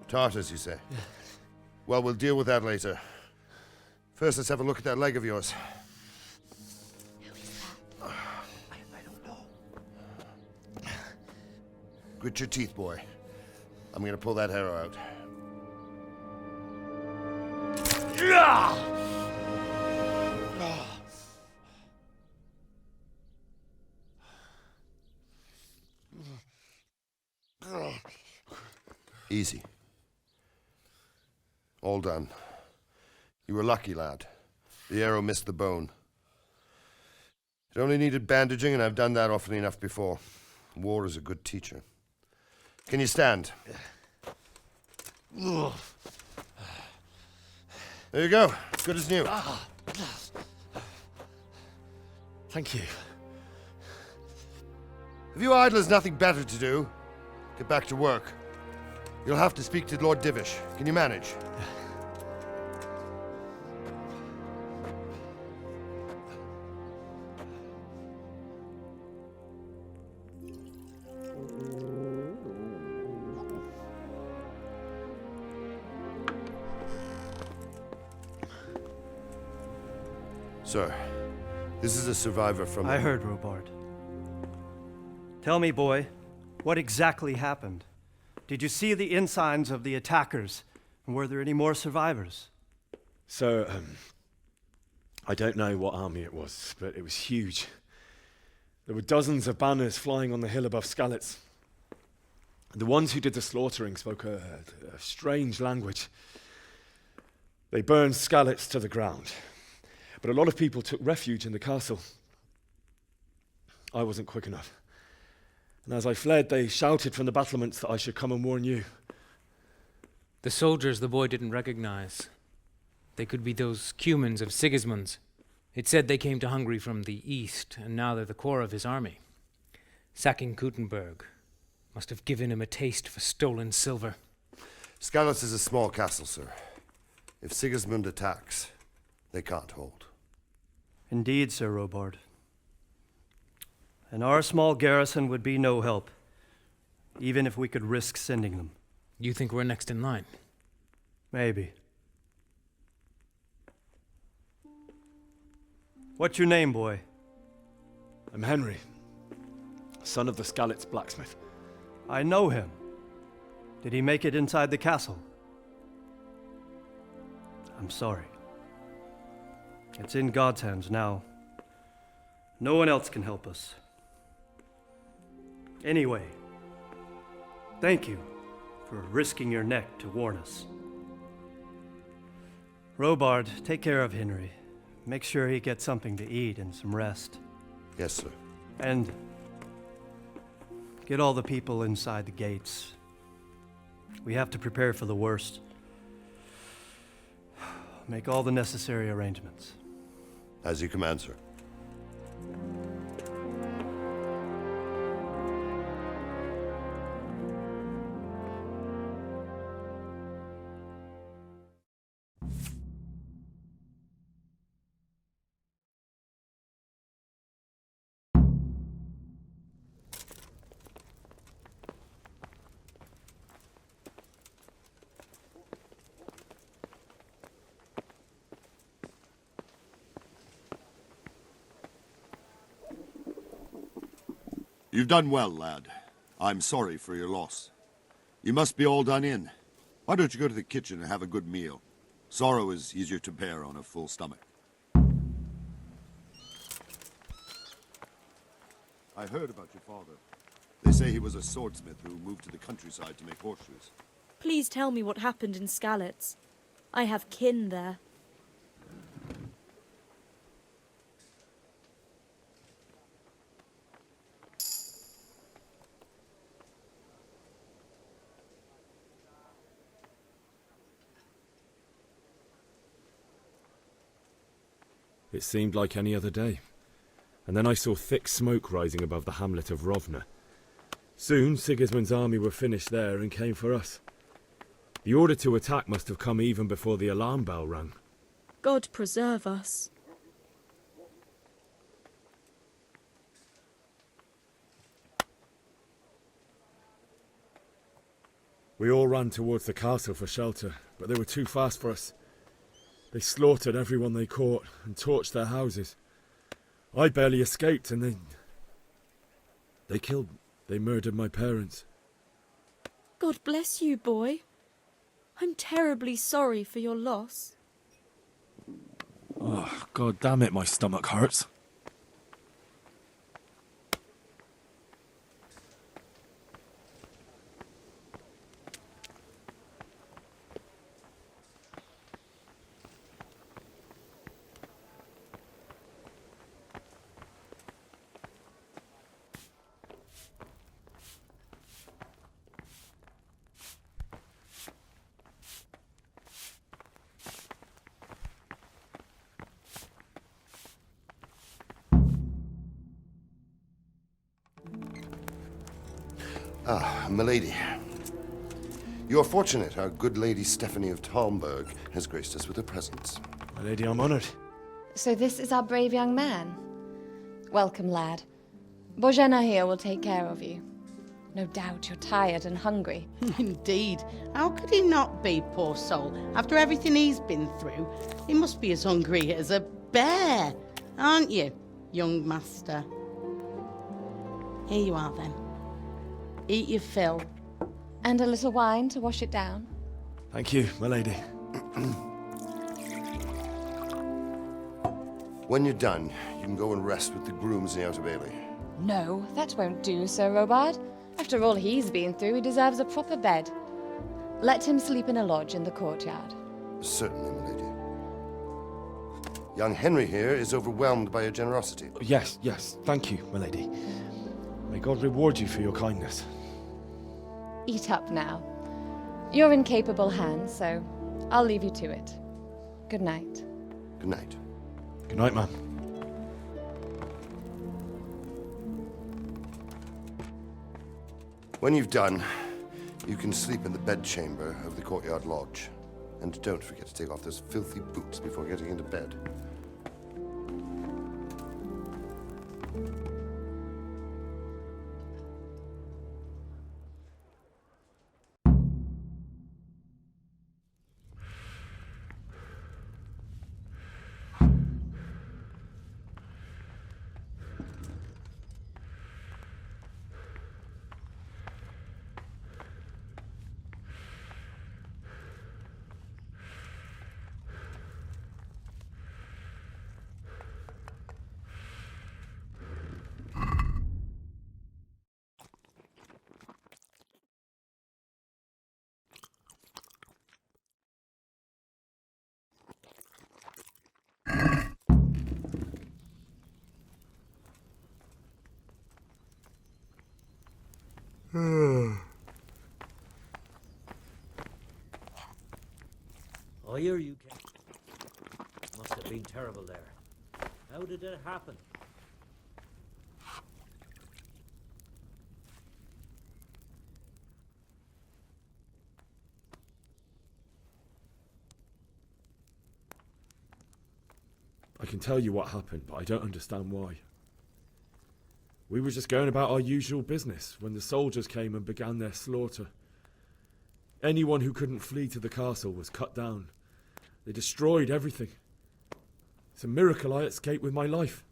Tartars, you say? Yeah. Well, we'll deal with that later. First, let's have a look at that leg of yours. Who is that? I don't know. Grit your teeth, boy. I'm gonna pull that arrow out. Easy. All done. You were lucky, lad. The arrow missed the bone. It only needed bandaging, and I've done that often enough before. War is a good teacher. Can you stand? There you go. Good as new. Thank you. Have you idlers nothing better to do? Get back to work. You'll have to speak to Lord Divish. Can you manage? Sir, this is a survivor from... I heard, Robard. Tell me, boy, what exactly happened? Did you see the ensigns of the attackers? And were there any more survivors? So, I don't know what army it was, but it was huge. There were dozens of banners flying on the hill above Skalitz. The ones who did the slaughtering spoke a strange language. They burned Skalitz to the ground. But a lot of people took refuge in the castle. I wasn't quick enough. And as I fled, they shouted from the battlements that I should come and warn you. The soldiers the boy didn't recognize. They could be those Cumans of Sigismund's. It said they came to Hungary from the east, and now they're the core of his army. Sacking Kuttenberg must have given him a taste for stolen silver. Skalitz is a small castle, sir. If Sigismund attacks, they can't hold. Indeed, Sir Robard. And our small garrison would be no help, even if we could risk sending them. You think we're next in line? Maybe. What's your name, boy? I'm Henry, son of the Skalitz blacksmith. I know him. Did he make it inside the castle? I'm sorry. It's in God's hands now. No one else can help us. Anyway, thank you for risking your neck to warn us. Robard, take care of Henry. Make sure he gets something to eat and some rest. Yes, sir. And get all the people inside the gates. We have to prepare for the worst. Make all the necessary arrangements. As you command, sir. You've done well, lad. I'm sorry for your loss. You must be all done in. Why don't you go to the kitchen and have a good meal? Sorrow is easier to bear on a full stomach. I heard about your father. They say he was a swordsmith who moved to the countryside to make horseshoes. Please tell me what happened in Skalitz. I have kin there. It seemed like any other day. And then I saw thick smoke rising above the hamlet of Rovna. Soon, Sigismund's army were finished there and came for us. The order to attack must have come even before the alarm bell rang. God preserve us. We all ran towards the castle for shelter, but they were too fast for us. They slaughtered everyone they caught and torched their houses. I barely escaped, and they murdered my parents. God bless you, boy. I'm terribly sorry for your loss. Oh, God damn it, my stomach hurts. Ah, milady. You are fortunate our good lady Stephanie of Talmberg has graced us with her presence. My lady, I'm honored. So this is our brave young man. Welcome, lad. Bozhena here will take care of you. No doubt you're tired and hungry. Indeed. How could he not be, poor soul? After everything he's been through, he must be as hungry as a bear, aren't you, young master? Here you are, then. Eat your fill. And a little wine to wash it down. Thank you, my lady. When you're done, you can go and rest with the grooms in the Outer Bailey. No, that won't do, Sir Robard. After all he's been through, he deserves a proper bed. Let him sleep in a lodge in the courtyard. Certainly, my lady. Young Henry here is overwhelmed by your generosity. Yes, yes, thank you, my lady. May God reward you for your kindness. Eat up now. You're in capable hands, so I'll leave you to it. Good night. Good night. Good night, ma'am. When you've done, you can sleep in the bedchamber of the courtyard lodge. And don't forget to take off those filthy boots before getting into bed. I hear you, Ken. Must have been terrible there. How did it happen? I can tell you what happened, but I don't understand why. We were just going about our usual business when the soldiers came and began their slaughter. Anyone who couldn't flee to the castle was cut down. They destroyed everything. It's a miracle I escaped with my life.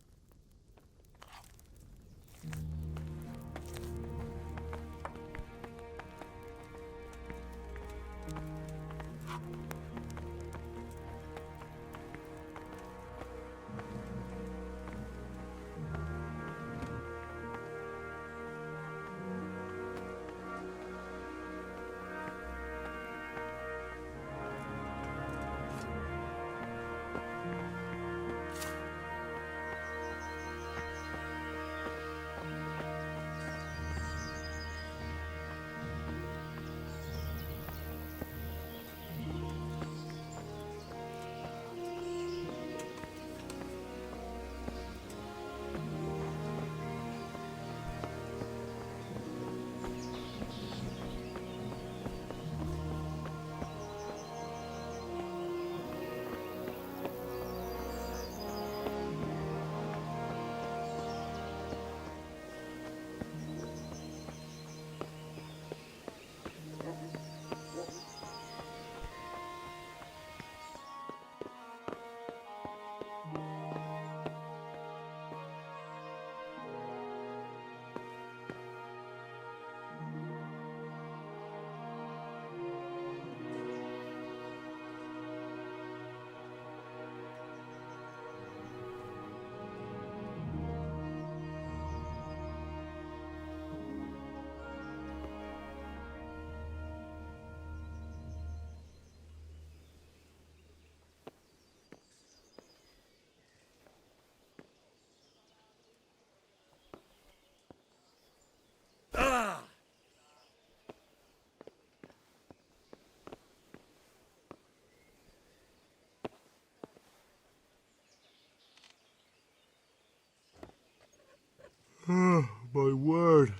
My word.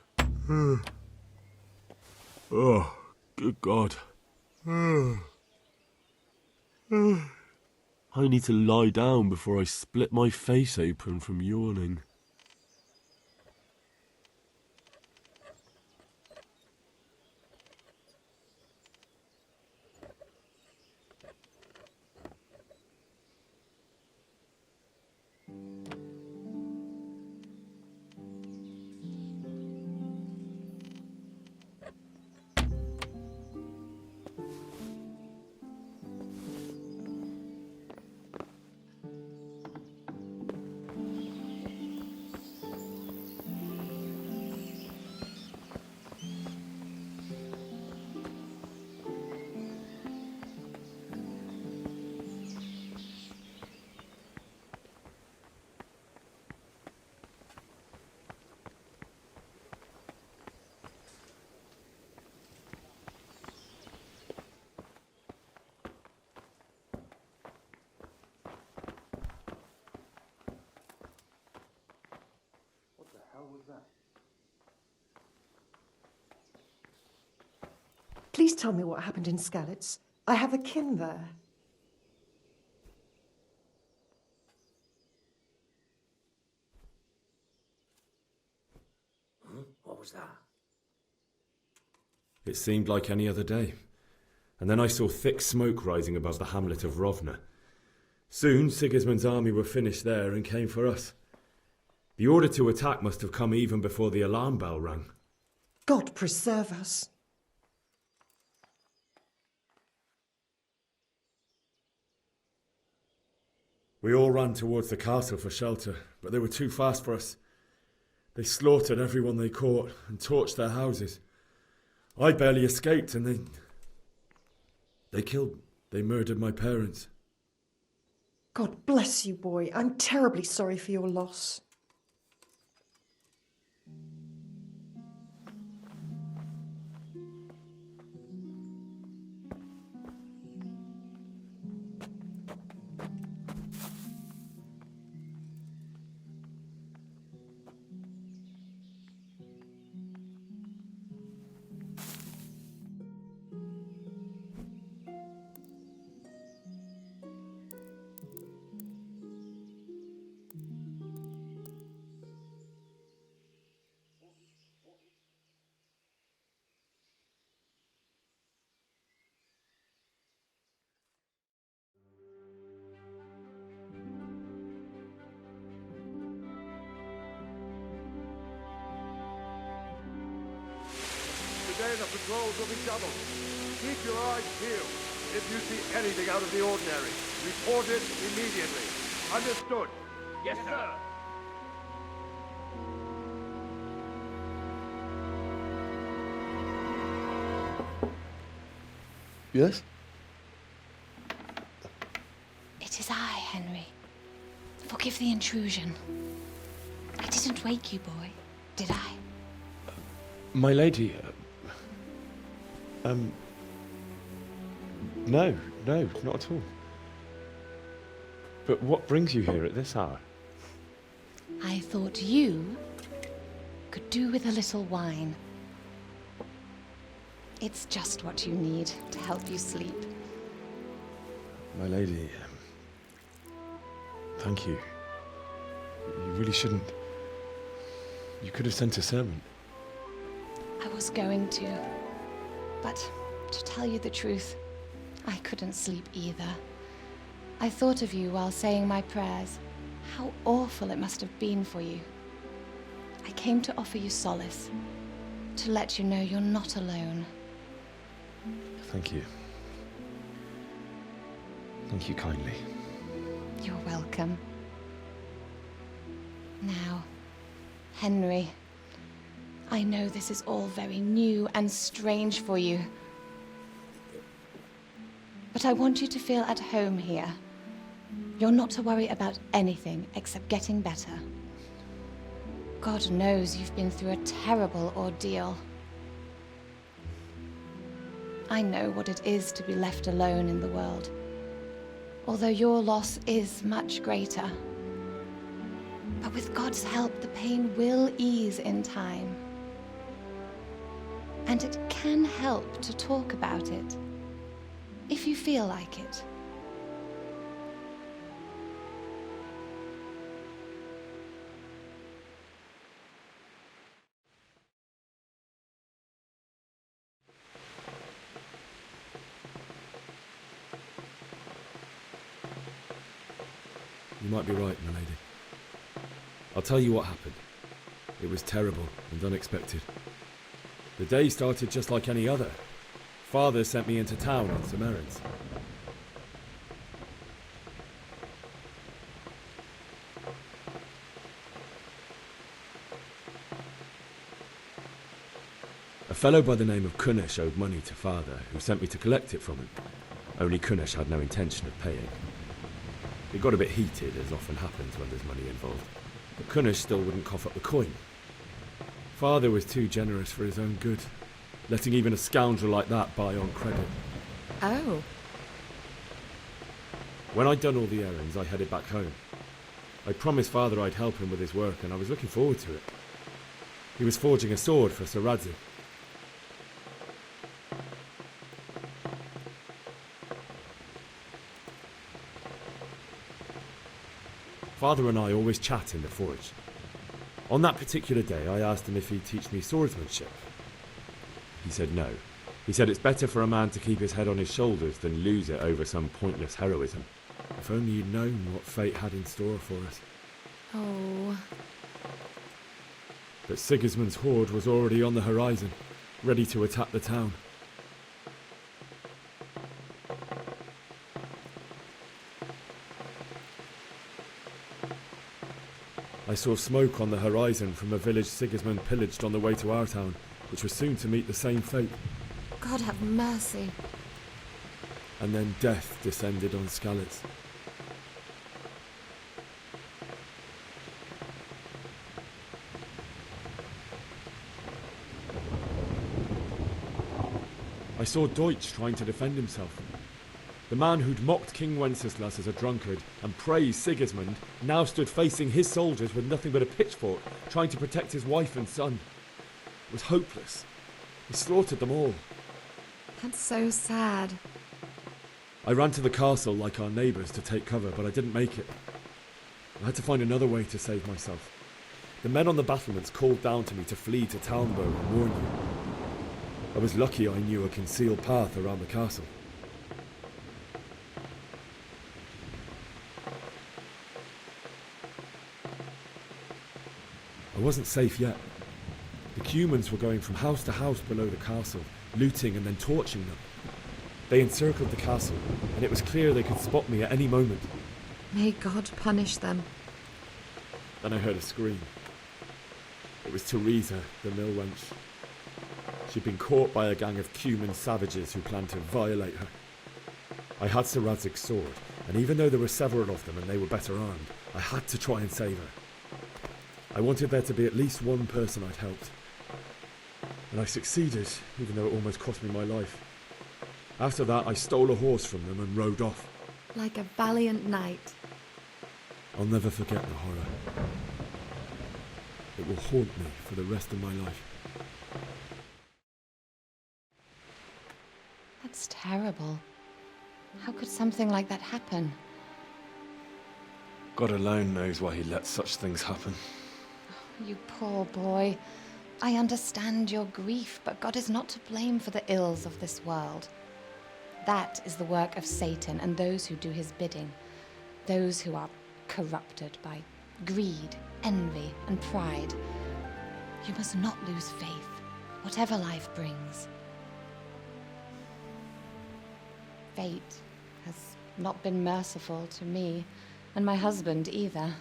Thank God. I need to lie down before I split my face open from yawning. Please tell me what happened in Skalitz. I have a kin there. What was that? It seemed like any other day. And then I saw thick smoke rising above the hamlet of Rovna. Soon Sigismund's army were finished there and came for us. The order to attack must have come even before the alarm bell rang. God preserve us. We all ran towards the castle for shelter, but they were too fast for us. They slaughtered everyone they caught and torched their houses. I barely escaped, and they murdered my parents. God bless you, boy. I'm terribly sorry for your loss. Today the patrols will be doubled. Keep your eyes peeled. If you see anything out of the ordinary, report it immediately. Understood? Yes, sir. Yes? It is I, Henry. Forgive the intrusion. I didn't wake you, boy, did I? My lady, no, not at all. But what brings you here at this hour? I thought you could do with a little wine. It's just what you need to help you sleep. My lady, thank you. You really shouldn't. You could have sent a servant. I was going to, but to tell you the truth, I couldn't sleep either. I thought of you while saying my prayers. How awful it must have been for you. I came to offer you solace, to let you know you're not alone. Thank you. Thank you kindly. You're welcome. Now, Henry, I know this is all very new and strange for you, but I want you to feel at home here. You're not to worry about anything except getting better. God knows you've been through a terrible ordeal. I know what it is to be left alone in the world, although your loss is much greater. But with God's help, the pain will ease in time. And it can help to talk about it, if you feel like it. You might be right, my lady. I'll tell you what happened. It was terrible and unexpected. The day started just like any other. Father sent me into town on some errands. A fellow by the name of Kunesh owed money to Father, who sent me to collect it from him. Only Kunesh had no intention of paying. It got a bit heated, as often happens when there's money involved, but Kunesh still wouldn't cough up the coin. Father was too generous for his own good, letting even a scoundrel like that buy on credit. Oh. When I'd done all the errands, I headed back home. I promised Father I'd help him with his work, and I was looking forward to it. He was forging a sword for Sir Radzig. Father and I always chat in the forge. On that particular day, I asked him if he'd teach me swordsmanship. He said no. He said it's better for a man to keep his head on his shoulders than lose it over some pointless heroism. If only you'd known what fate had in store for us. Oh. But Sigismund's horde was already on the horizon, ready to attack the town. I saw smoke on the horizon from a village Sigismund pillaged on the way to our town, which was soon to meet the same fate. God have mercy. And then death descended on Skalitz. I saw Deutsch trying to defend himself. The man who'd mocked King Wenceslas as a drunkard and praised Sigismund now stood facing his soldiers with nothing but a pitchfork, trying to protect his wife and son. It was hopeless. He slaughtered them all. That's so sad. I ran to the castle like our neighbours to take cover, but I didn't make it. I had to find another way to save myself. The men on the battlements called down to me to flee to Talmberg and warn you. I was lucky I knew a concealed path around the castle. I wasn't safe yet. The Cumans were going from house to house below the castle, looting and then torching them. They encircled the castle, and it was clear they could spot me at any moment. May God punish them. Then I heard a scream. It was Teresa, the mill wench. She'd been caught by a gang of Cuman savages who planned to violate her. I had Sir Radzig's sword, and even though there were several of them and they were better armed, I had to try and save her. I wanted there to be at least one person I'd helped. And I succeeded, even though it almost cost me my life. After that, I stole a horse from them and rode off. Like a valiant knight. I'll never forget the horror. It will haunt me for the rest of my life. That's terrible. How could something like that happen? God alone knows why he lets such things happen. You poor boy. I understand your grief, but God is not to blame for the ills of this world. That is the work of Satan and those who do his bidding. Those who are corrupted by greed, envy, and pride. You must not lose faith, whatever life brings. Fate has not been merciful to me, and my husband either.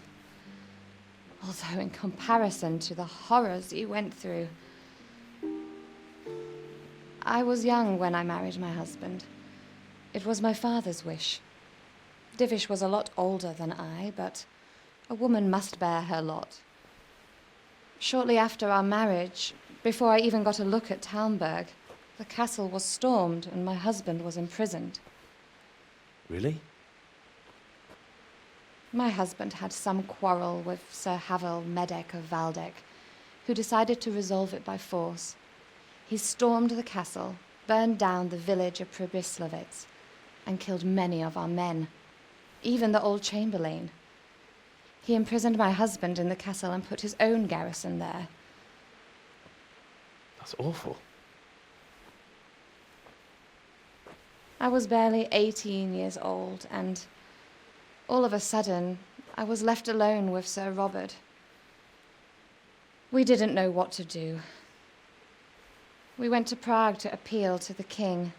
Although in comparison to the horrors you went through. I was young when I married my husband. It was my father's wish. Divish was a lot older than I, but a woman must bear her lot. Shortly after our marriage, before I even got a look at Talmberg, the castle was stormed and my husband was imprisoned. Really? My husband had some quarrel with Sir Havel Medek of Valdek, who decided to resolve it by force. He stormed the castle, burned down the village of Przemysłowicz, and killed many of our men, even the old chamberlain. He imprisoned my husband in the castle and put his own garrison there. That's awful. I was barely 18 years old, and all of a sudden, I was left alone with Sir Robert. We didn't know what to do. We went to Prague to appeal to the king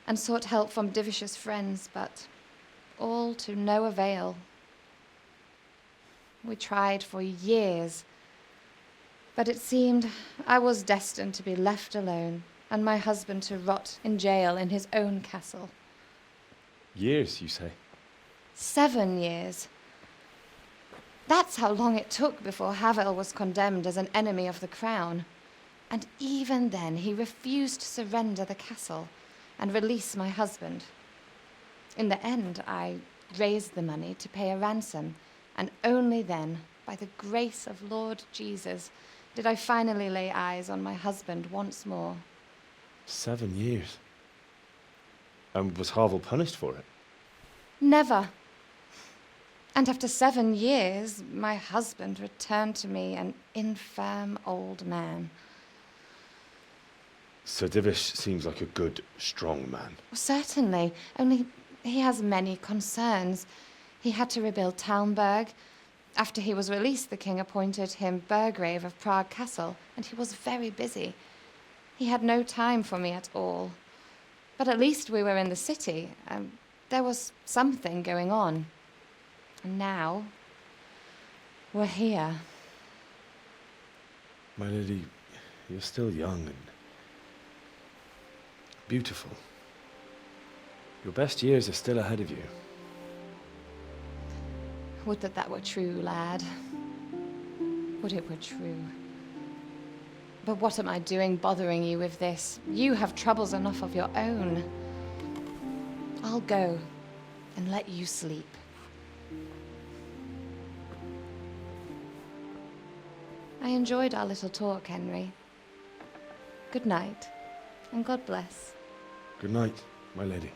and sought help from Divish's friends, but all to no avail. We tried for years, but it seemed I was destined to be left alone and my husband to rot in jail in his own castle. Years, you say? 7 years. That's how long it took before Havel was condemned as an enemy of the crown. And even then, he refused to surrender the castle and release my husband. In the end, I raised the money to pay a ransom, and only then, by the grace of Lord Jesus, did I finally lay eyes on my husband once more. 7 years? And was Havel punished for it? Never. And after 7 years, my husband returned to me an infirm old man. Sir Divish seems like a good, strong man. Certainly, only he has many concerns. He had to rebuild Talmberg. After he was released, the king appointed him Burgrave of Prague Castle, and he was very busy. He had no time for me at all. But at least we were in the city. There was something going on. And now, we're here. My lady, you're still young and beautiful. Your best years are still ahead of you. Would that that were true, lad. Would it were true. But what am I doing bothering you with this? You have troubles enough of your own. I'll go and let you sleep. I enjoyed our little talk, Henry. Good night, and God bless. Good night, my lady.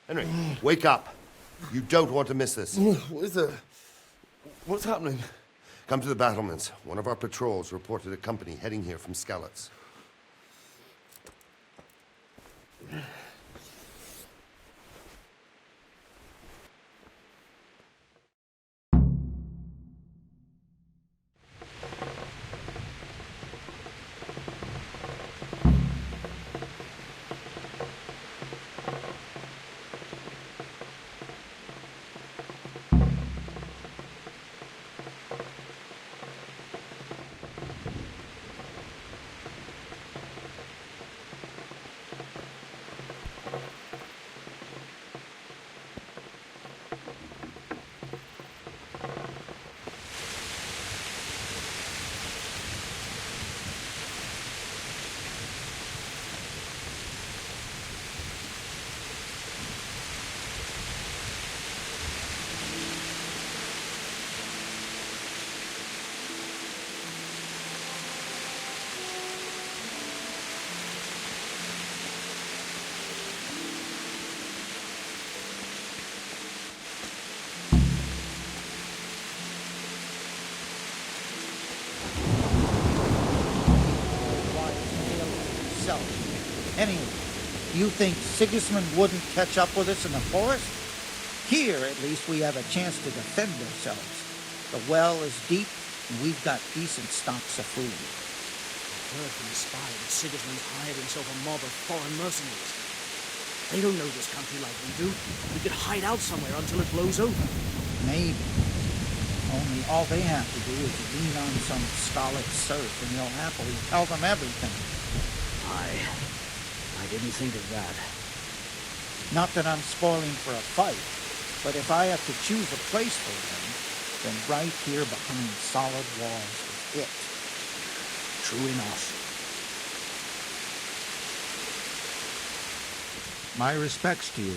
Henry, wake up. You don't want to miss this. What is it? What's happening? Come to the battlements. One of our patrols reported a company heading here from Skalitz. yourself. Anyway, you think Sigismund wouldn't catch up with us in the forest? Here, at least, we have a chance to defend ourselves. The well is deep, and we've got decent stocks of food. I've heard from the spy that Sigismund's hired himself a mob of foreign mercenaries. They don't know this country like we do. We could hide out somewhere until it blows over. Maybe. Only all they have to do is lean on some Skalitz serf, and he'll happily tell them everything. I didn't think of that. Not that I'm spoiling for a fight, but if I have to choose a place for them, then right here behind solid walls is it. True enough. My respects to you.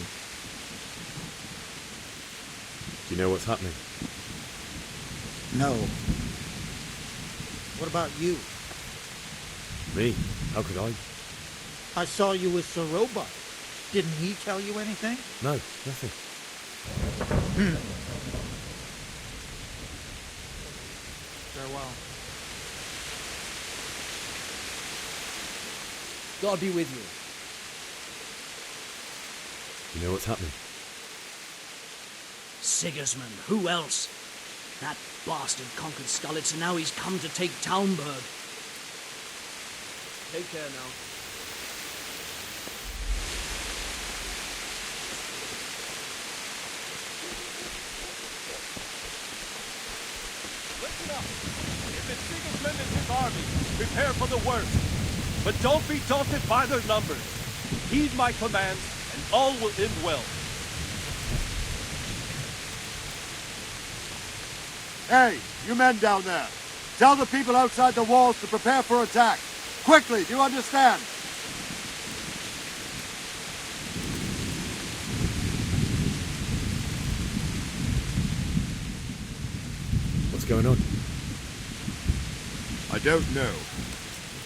Do you know what's happening? No. What about you? Me? How could I? I saw you with Sir Robot. Didn't he tell you anything? No, nothing. Farewell. God be with you. You know what's happening? Sigismund, who else? That bastard conquered Skalitz, and now he's come to take Talmberg. Take care now. Listen up. If it's Sigismund and his army, prepare for the worst. But don't be daunted by their numbers. Heed my commands, and all will end well. Hey, you men down there. Tell the people outside the walls to prepare for attack. Quickly, do you understand? What's going on? I don't know.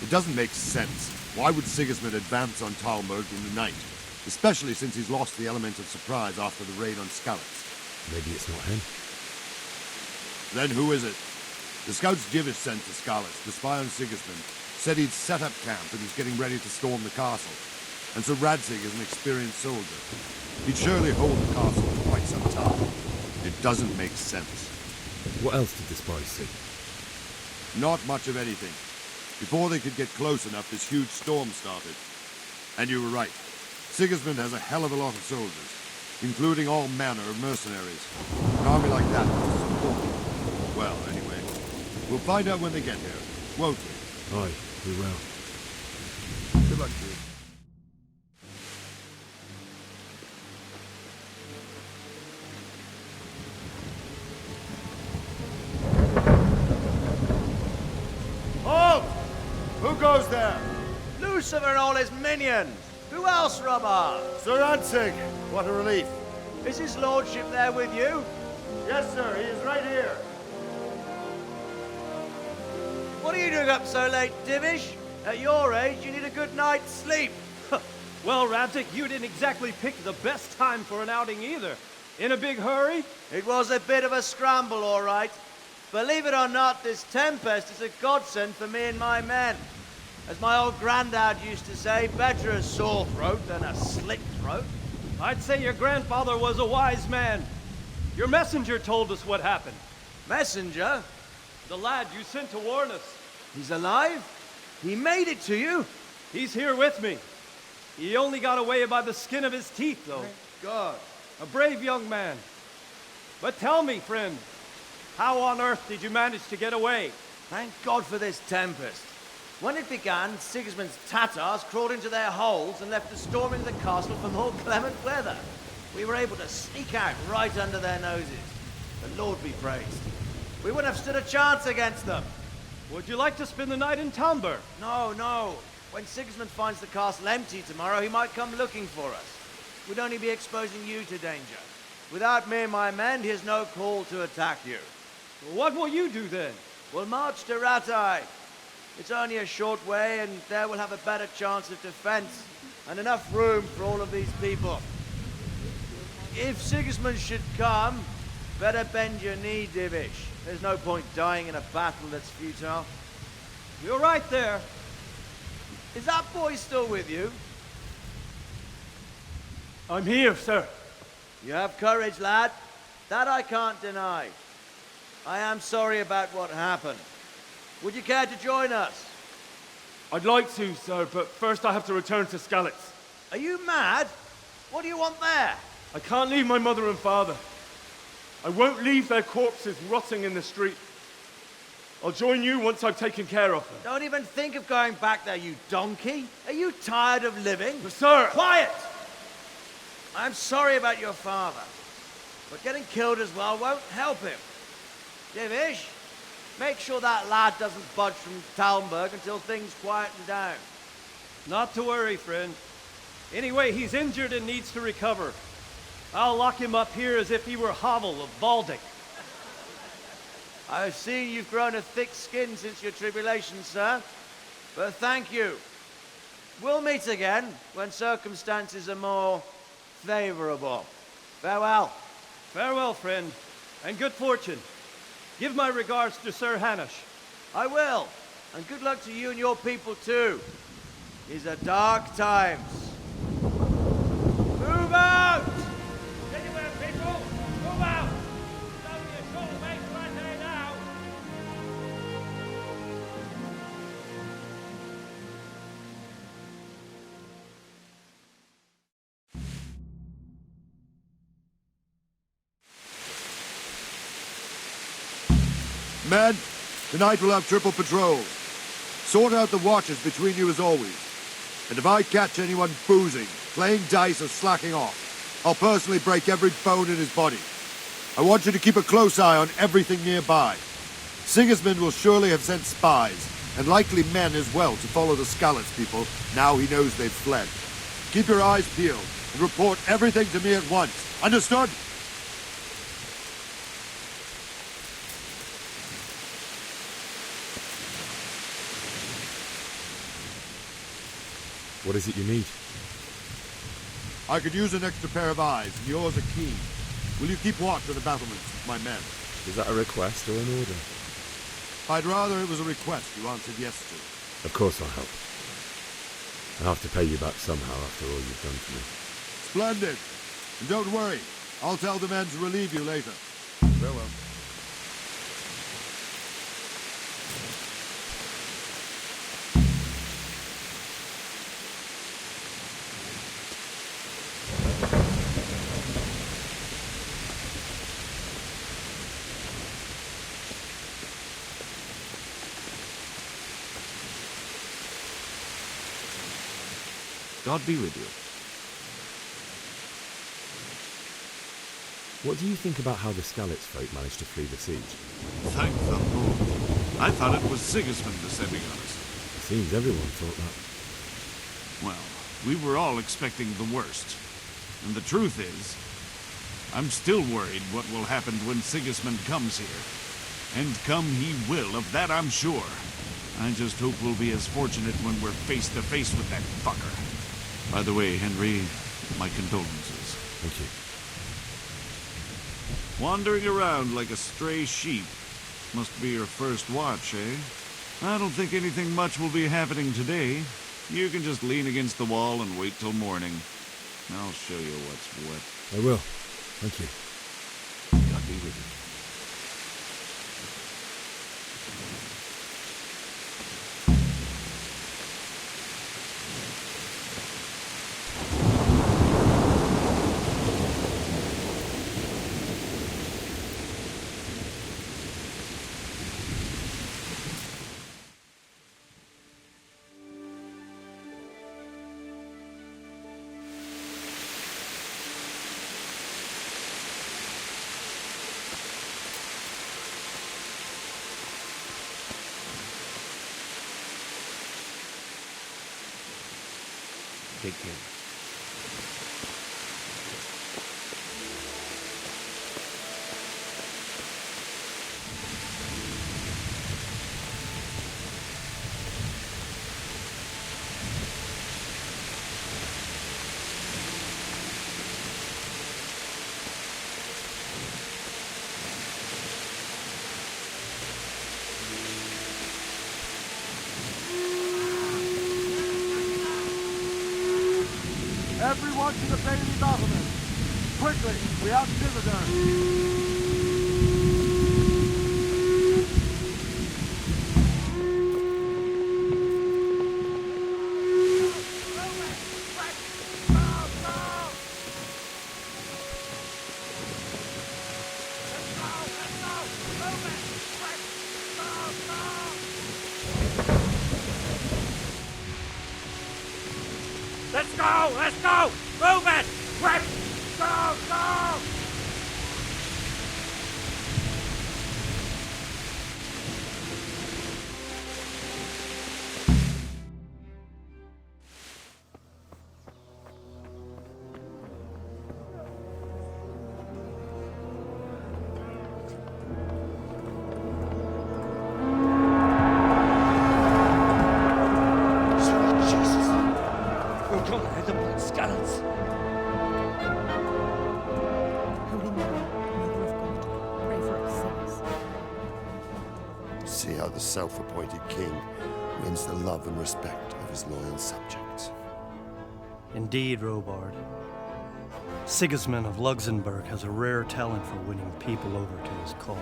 It doesn't make sense. Why would Sigismund advance on Talmberg in the night? Especially since he's lost the element of surprise after the raid on Skalitz. Maybe it's not him. Then who is it? The scouts Jivish sent to Skalitz to spy on Sigismund said he'd set up camp and was getting ready to storm the castle. And so Radzig is an experienced soldier. He'd surely hold the castle for quite some time. It doesn't make sense. What else did the spies see? Not much of anything. Before they could get close enough, this huge storm started. And you were right. Sigismund has a hell of a lot of soldiers, including all manner of mercenaries. An army like that is important. Well, anyway, we'll find out when they get here, won't we? Aye, we will. Good luck to you. Halt! Who goes there? Lucifer and all his minions. Who else, Robber? Sir Radzig, what a relief. Is his lordship there with you? Yes, sir, he is right here. What are you doing up so late, Divish? At your age, you need a good night's sleep. Well, Radzig, you didn't exactly pick the best time for an outing either. In a big hurry? It was a bit of a scramble, all right. Believe it or not, this tempest is a godsend for me and my men. As my old granddad used to say, better a sore throat than a slit throat. I'd say your grandfather was a wise man. Your messenger told us what happened. Messenger? The lad you sent to warn us. He's alive? He made it to you? He's here with me. He only got away by the skin of his teeth, though. Thank God. A brave young man. But tell me, friend, how on earth did you manage to get away? Thank God for this tempest. When it began, Sigismund's Tatars crawled into their holes and left us storming the castle for more clement weather. We were able to sneak out right under their noses. The Lord be praised. We wouldn't have stood a chance against them. Would you like to spend the night in Talmberg? No, no. When Sigismund finds the castle empty tomorrow, he might come looking for us. We'd only be exposing you to danger. Without me and my men, he has no call to attack you. What will you do then? We'll march to Radzig. It's only a short way, and there we'll have a better chance of defense and enough room for all of these people. If Sigismund should come, better bend your knee, Divish. There's no point dying in a battle that's futile. You're right there. Is that boy still with you? I'm here, sir. You have courage, lad. That I can't deny. I am sorry about what happened. Would you care to join us? I'd like to, sir, but first I have to return to Skalitz. Are you mad? What do you want there? I can't leave my mother and father. I won't leave their corpses rotting in the street. I'll join you once I've taken care of them. Don't even think of going back there, you donkey. Are you tired of living? But sir! Quiet! I'm sorry about your father, but getting killed as well won't help him. Divish, make sure that lad doesn't budge from Talmberg until things quieten down. Not to worry, friend. Anyway, he's injured and needs to recover. I'll lock him up here as if he were Havel of Baldic. I've seen you've grown a thick skin since your tribulation, sir. But thank you. We'll meet again when circumstances are more favorable. Farewell. Farewell, friend, and good fortune. Give my regards to Sir Hanush. I will. And good luck to you and your people, too. These are dark times. Move out! Anywhere, people! Move out! It's only a short way to Radzig now! Men, tonight we'll have triple patrols. Sort out the watches between you as always. And if I catch anyone boozing, playing dice or slacking off, I'll personally break every bone in his body. I want you to keep a close eye on everything nearby. Sigismund will surely have sent spies, and likely men as well, to follow the Skalitz people now he knows they've fled. Keep your eyes peeled and report everything to me at once. Understood? What is it you need? I could use an extra pair of eyes, and yours are keen. Will you keep watch on the battlements, my men? Is that a request or an order? I'd rather it was a request you answered yes to. Of course I'll help. I'll have to pay you back somehow after all you've done for me. Splendid. And don't worry, I'll tell the men to relieve you later. Farewell. God be with you. What do you think about how the Skalitz folk managed to flee the siege? Thank the Lord. I thought it was Sigismund descending on us. It seems everyone thought that. Well, we were all expecting the worst. And the truth is, I'm still worried what will happen when Sigismund comes here. And come he will, of that I'm sure. I just hope we'll be as fortunate when we're face to face with that fucker. By the way, Henry, my condolences. Thank you. Wandering around like a stray sheep. Must be your first watch, eh? I don't think anything much will be happening today. You can just lean against the wall and wait till morning. I'll show you what's what. I will. Thank you. God be with you. Take care. Everyone to the Bailey battlement! Quickly, we have visitors! Let's go! Let's go! Move it! Quick! Go! Go! See how the self-appointed king wins the love and respect of his loyal subjects. Indeed, Robard. Sigismund of Luxembourg has a rare talent for winning people over to his cause.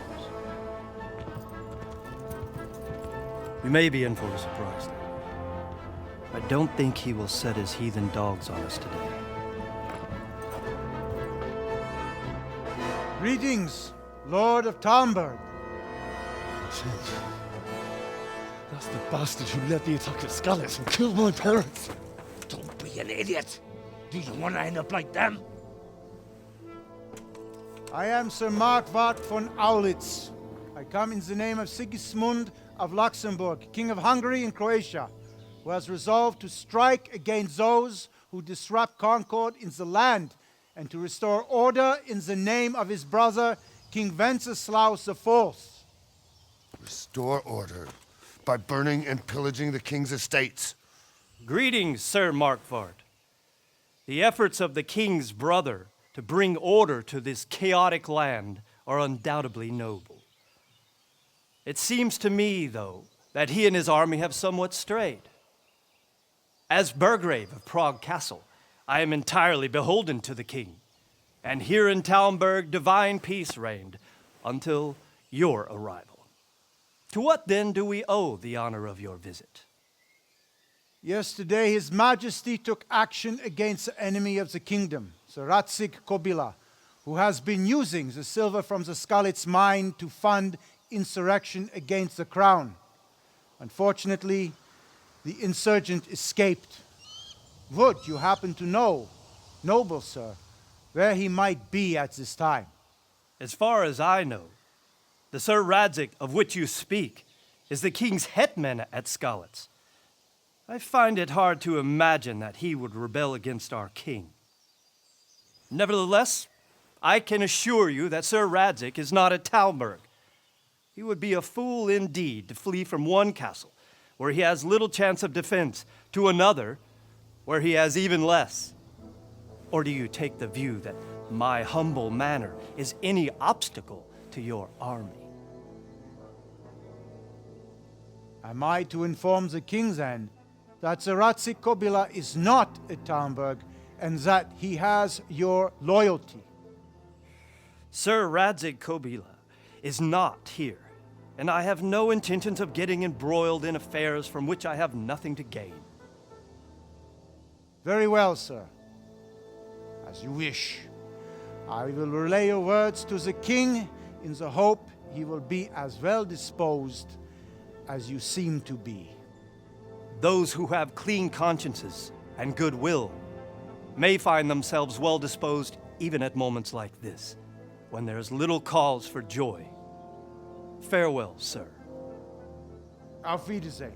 You may be in for a surprise, though. I don't think he will set his heathen dogs on us today. Greetings, Lord of Talmberg. That's the bastard who led the attack at Skalitz and killed my parents. Don't be an idiot! Do you want to end up like them? I am Sir Markwart von Aulitz. I come in the name of Sigismund of Luxembourg, King of Hungary and Croatia, who has resolved to strike against those who disrupt concord in the land and to restore order in the name of his brother, King Wenceslaus IV. Restore order by burning and pillaging the king's estates. Greetings, Sir Markwart. The efforts of the king's brother to bring order to this chaotic land are undoubtedly noble. It seems to me, though, that he and his army have somewhat strayed. As Burgrave of Prague Castle, I am entirely beholden to the king, and here in Talmberg divine peace reigned until your arrival. To what then do we owe the honor of your visit? Yesterday, His Majesty took action against the enemy of the kingdom, the Radzig Kobila, who has been using the silver from the Skalitz mine to fund insurrection against the crown. Unfortunately, the insurgent escaped. Would you happen to know, noble sir, where he might be at this time? As far as I know, the Sir Radzig of which you speak is the king's hetman at Skalitz. I find it hard to imagine that he would rebel against our king. Nevertheless, I can assure you that Sir Radzig is not at Talmberg. He would be a fool indeed to flee from one castle, where he has little chance of defense, to another, where he has even less. Or do you take the view that my humble manner is any obstacle to your army? Am I to inform the king then that the Radzig Kobila is not at Talmberg and that he has your loyalty? Sir Radzig Kobila is not here, and I have no intentions of getting embroiled in affairs from which I have nothing to gain. Very well, sir. As you wish. I will relay your words to the king in the hope he will be as well disposed as you seem to be. Those who have clean consciences and goodwill may find themselves well disposed even at moments like this, when there is little cause for joy. Farewell, sir. Auf Wiedersehen.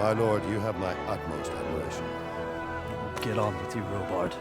My lord, you have my utmost admiration. Get on with you, Robard.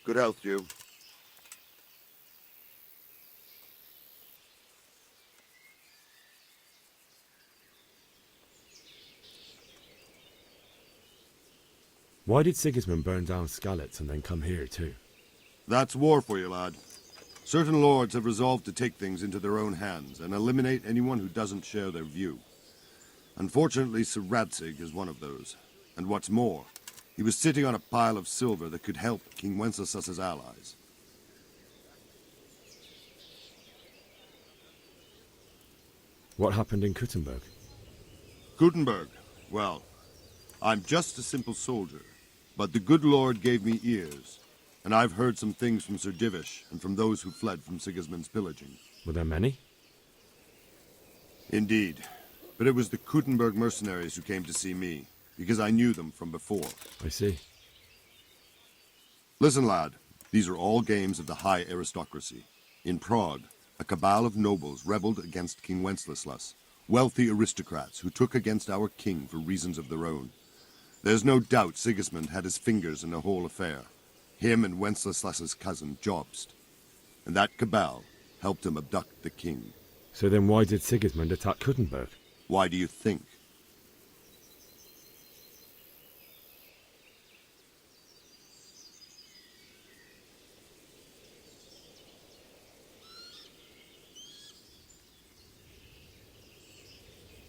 Good health, you. Why did Sigismund burn down Skalitz and then come here too? That's war for you, lad. Certain lords have resolved to take things into their own hands and eliminate anyone who doesn't share their view. Unfortunately, Sir Radzig is one of those. And what's more, he was sitting on a pile of silver that could help King Wenceslas's allies. What happened in Kuttenberg? Gutenberg, well, I'm just a simple soldier, but the good Lord gave me ears, and I've heard some things from Sir Divish and from those who fled from Sigismund's pillaging. Were there many? Indeed, but it was the Kuttenberg mercenaries who came to see me, because I knew them from before. I see. Listen, lad, these are all games of the high aristocracy. In Prague, a cabal of nobles rebelled against King Wenceslas, wealthy aristocrats who took against our king for reasons of their own. There's no doubt Sigismund had his fingers in the whole affair, him and Wenceslas's cousin Jobst. And that cabal helped him abduct the king. So then why did Sigismund attack Kuttenberg? Why do you think?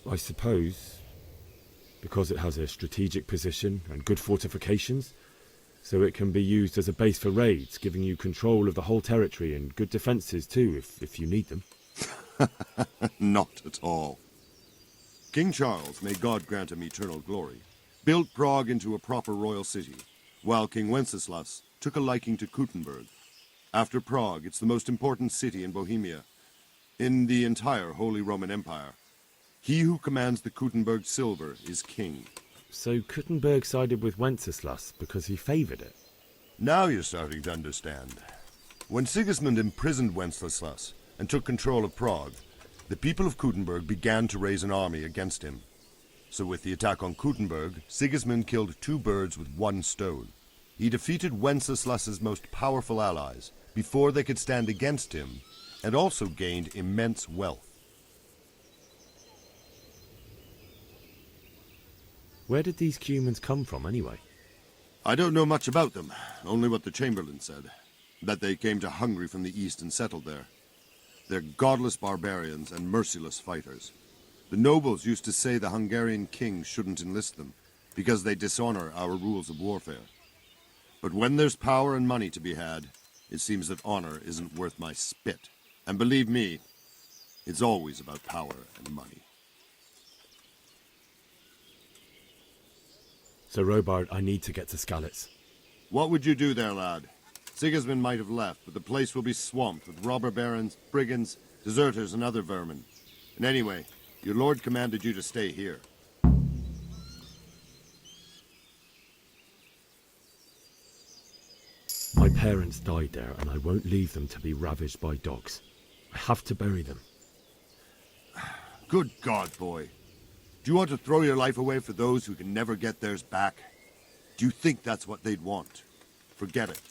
I suppose because it has a strategic position and good fortifications, so it can be used as a base for raids, giving you control of the whole territory and good defences too, if you need them. Not at all. King Charles, may God grant him eternal glory, built Prague into a proper royal city, while King Wenceslas took a liking to Kuttenberg. After Prague, it's the most important city in Bohemia, in the entire Holy Roman Empire. He who commands the Kuttenberg silver is king. So Kuttenberg sided with Wenceslas because he favoured it? Now you're starting to understand. When Sigismund imprisoned Wenceslas and took control of Prague, the people of Kuttenberg began to raise an army against him. So with the attack on Kuttenberg, Sigismund killed two birds with one stone. He defeated Wenceslas's most powerful allies before they could stand against him, and also gained immense wealth. Where did these Cumans come from, anyway? I don't know much about them, only what the Chamberlain said, that they came to Hungary from the east and settled there. They're godless barbarians and merciless fighters. The nobles used to say the Hungarian king shouldn't enlist them, because they dishonor our rules of warfare. But when there's power and money to be had, it seems that honor isn't worth my spit. And believe me, it's always about power and money. So, Robard, I need to get to Skalitz. What would you do there, lad? Sigismund might have left, but the place will be swamped with robber barons, brigands, deserters, and other vermin. And anyway, your lord commanded you to stay here. My parents died there, and I won't leave them to be ravaged by dogs. I have to bury them. Good God, boy. Do you want to throw your life away for those who can never get theirs back? Do you think that's what they'd want? Forget it.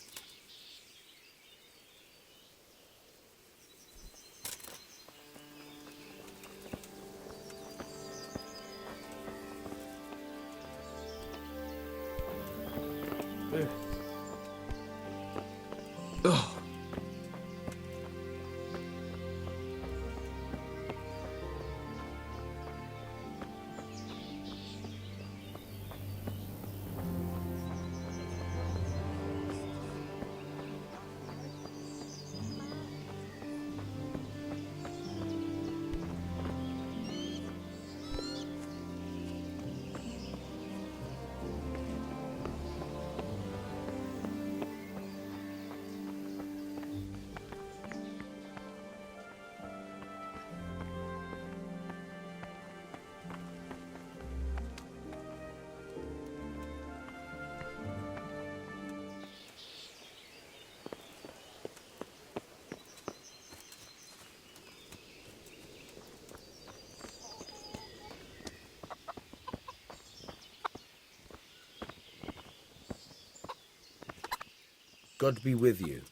God be with you.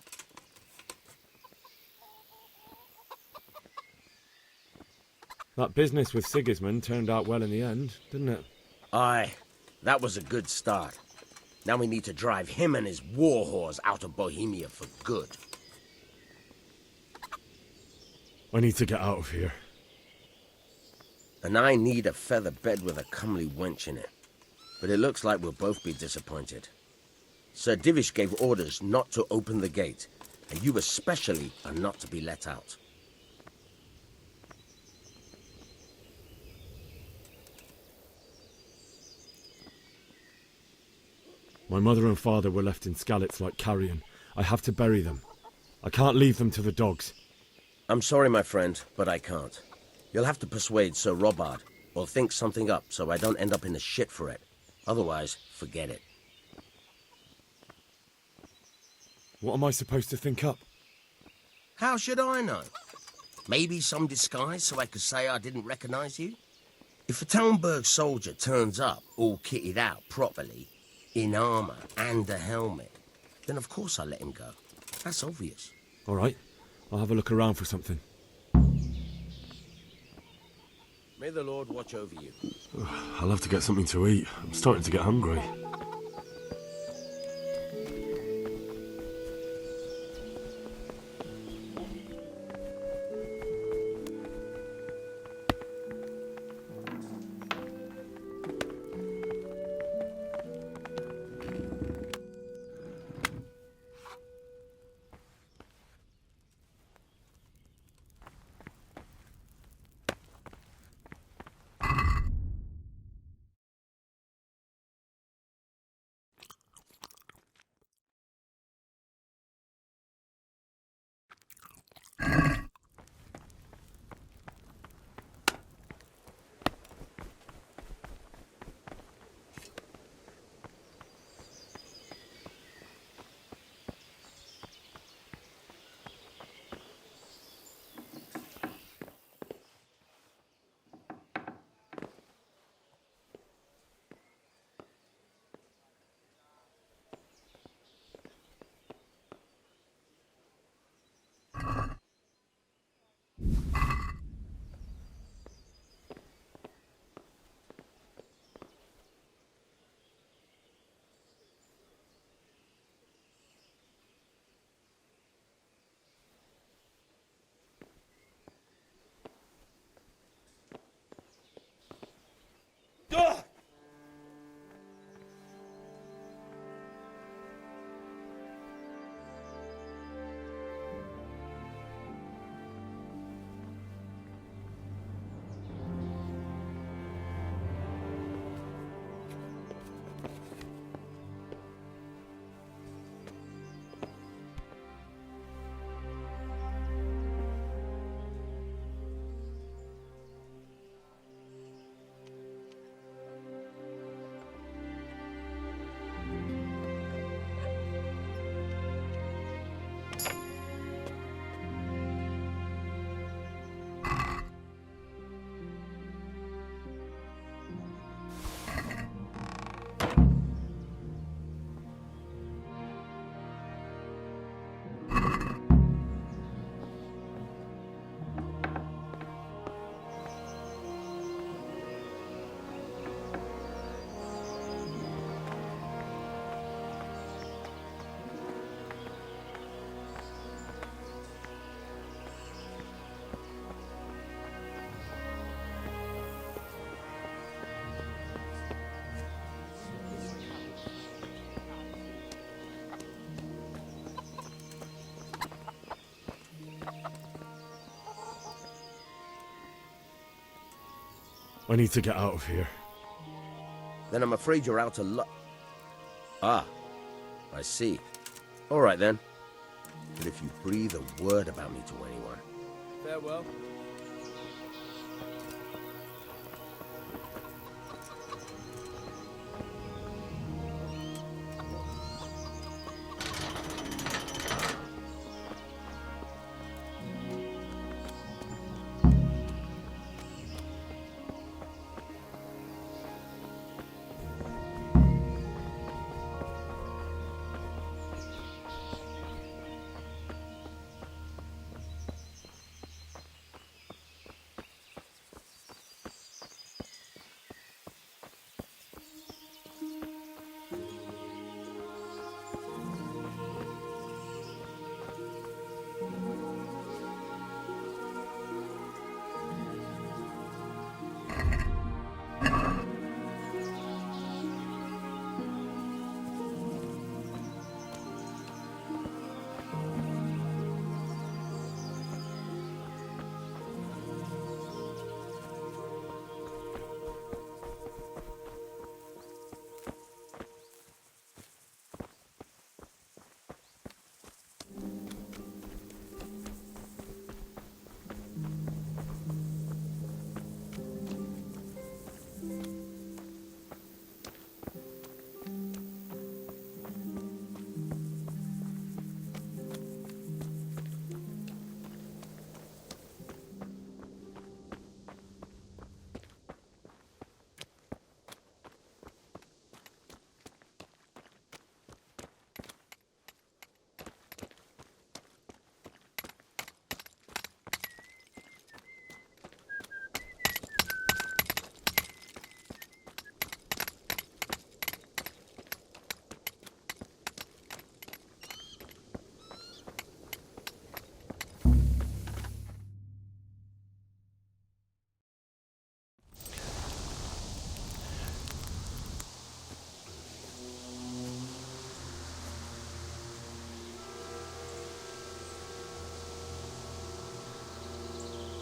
That business with Sigismund turned out well in the end, didn't it? Aye, that was a good start. Now we need to drive him and his war whores out of Bohemia for good. I need to get out of here. And I need a feather bed with a comely wench in it. But it looks like we'll both be disappointed. Sir Divish gave orders not to open the gate, and you especially are not to be let out. My mother and father were left in Skalitz like carrion. I have to bury them. I can't leave them to the dogs. I'm sorry, my friend, but I can't. You'll have to persuade Sir Robard, or think something up so I don't end up in the shit for it. Otherwise, forget it. What am I supposed to think up? How should I know? Maybe some disguise so I could say I didn't recognize you? If a Talmberg soldier turns up all kitted out properly, in armor and a helmet, then of course I let him go. That's obvious. All right, I'll have a look around for something. May the Lord watch over you. I'll have to get something to eat. I'm starting to get hungry. I need to get out of here. Then I'm afraid you're out of luck. Ah, I see. All right then. But if you breathe a word about me to anyone... Farewell.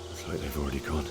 Looks like they've already gone.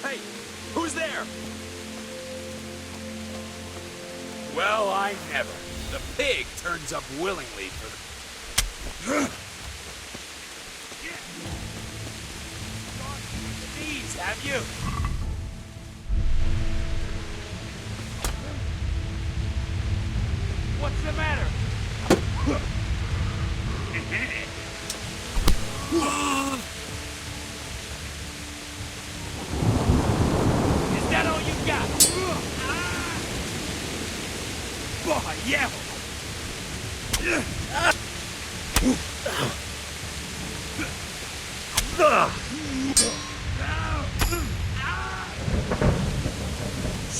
Hey, who's there? Well, I never. The pig turns up willingly for the... These, have you? What's the matter? Is that all you got? Boy, yeah.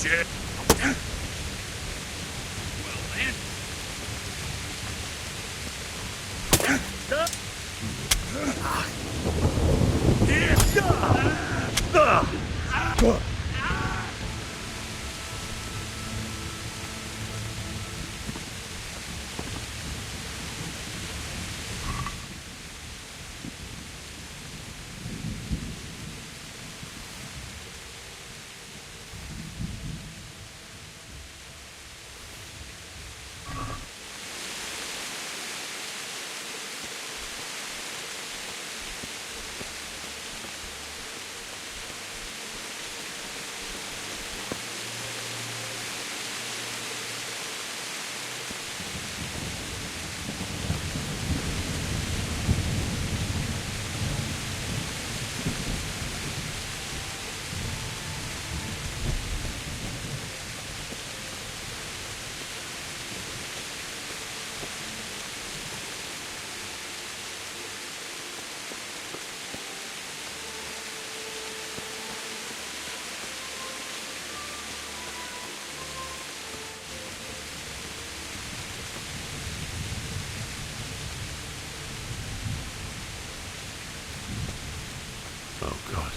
shit. Well then. Oh, God.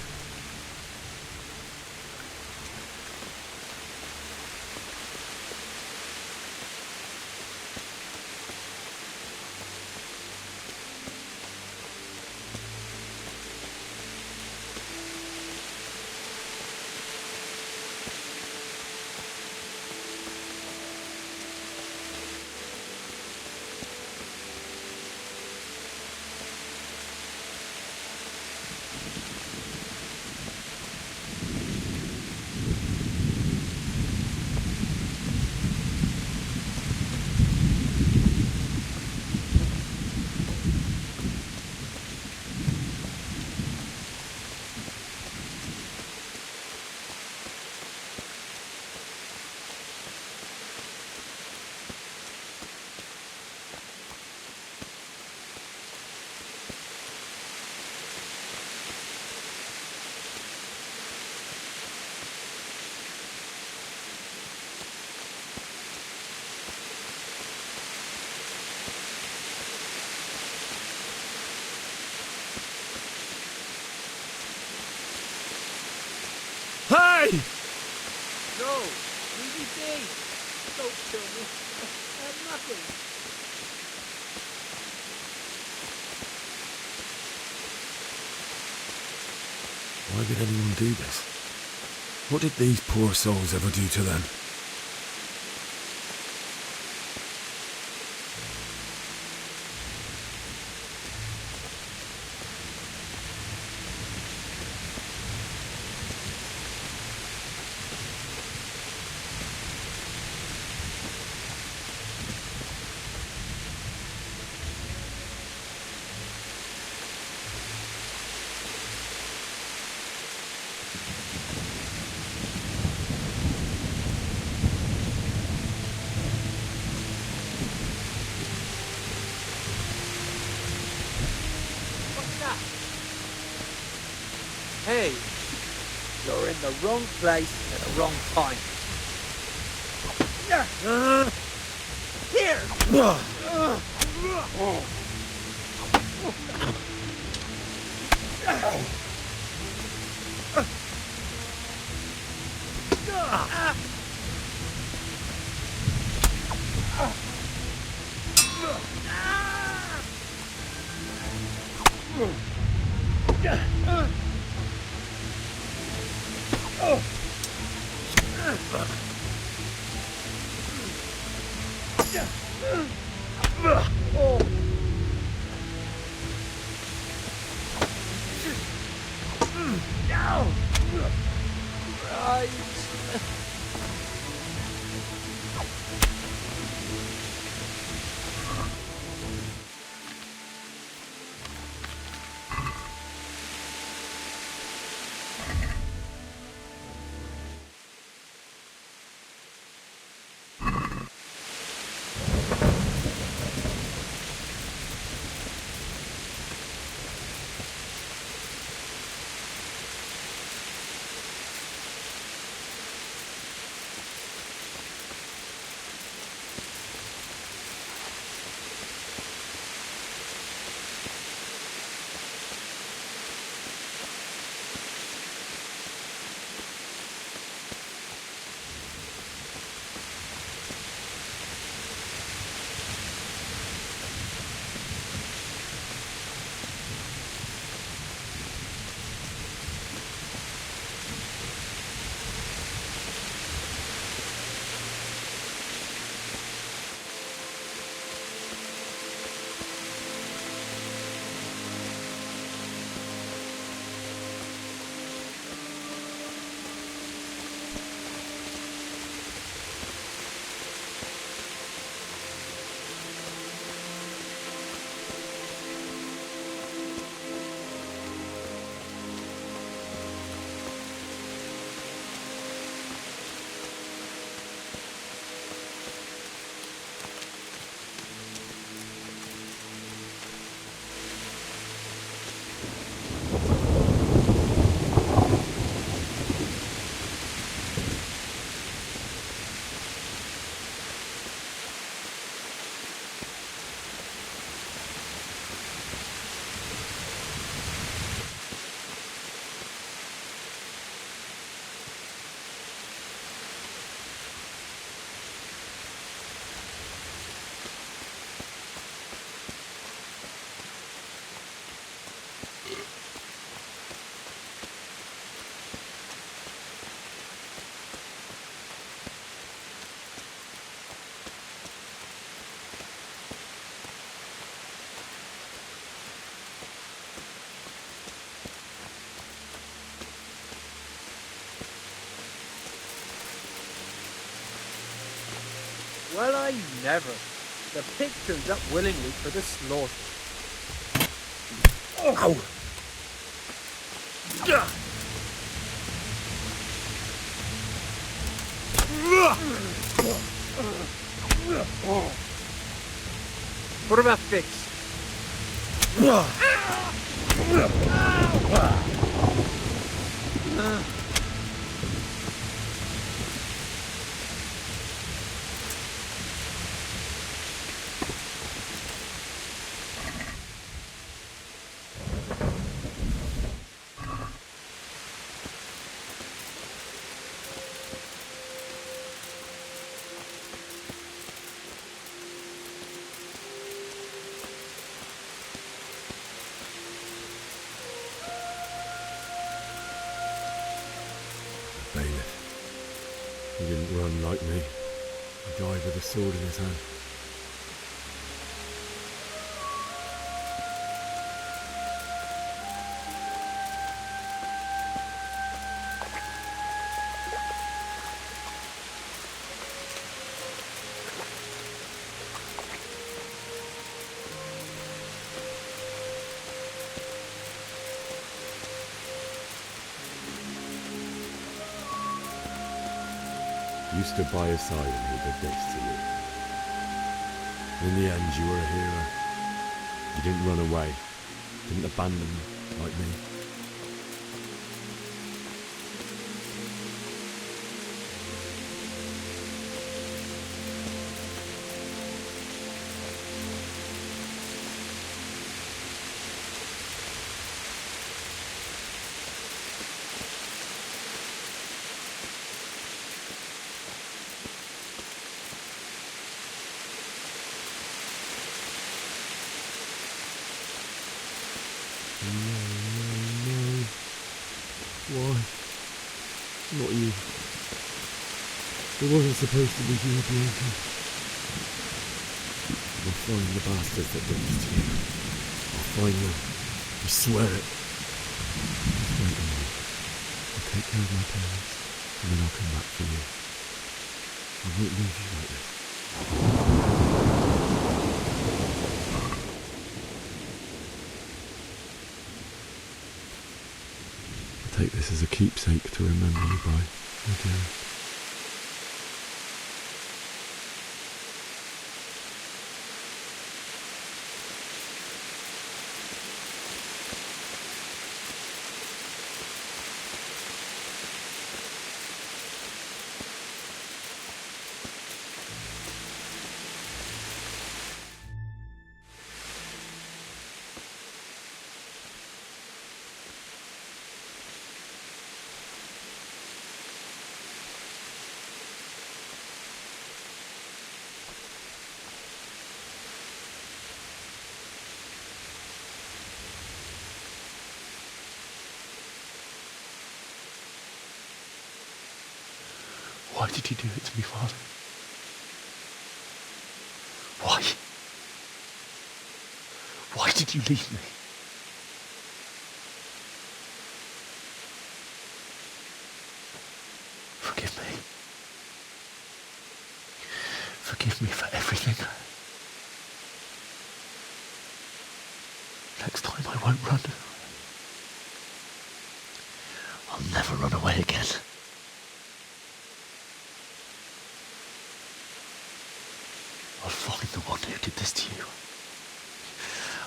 Hey! No, leave me be. Don't kill me. I have nothing. Why would anyone do this? What did these poor souls ever do to them? Hey, you're in the wrong place at the wrong time. Here! Well, I never. The pig turns up willingly for the slaughter. Ow! What about fix? Bailiff. He didn't run like me. He died with a sword in his hand. You stood by his side and he did this to you. In the end, you were a hero. You didn't run away. Didn't abandon me like me. No. Why? Not you. It wasn't supposed to be you, Bianca. I'll find the bastards that did this to you. I'll find them. I swear it. Just wait a minute. I'll take care of my parents, and then I'll come back for you. I won't leave you like this. Take this as a keepsake to remember me by, my dearest. Why did you do it to me, Father? Why? Why did you leave me? Forgive me. Forgive me for everything. Next time I won't run. I'll never run away again. I'll find the one who did this to you.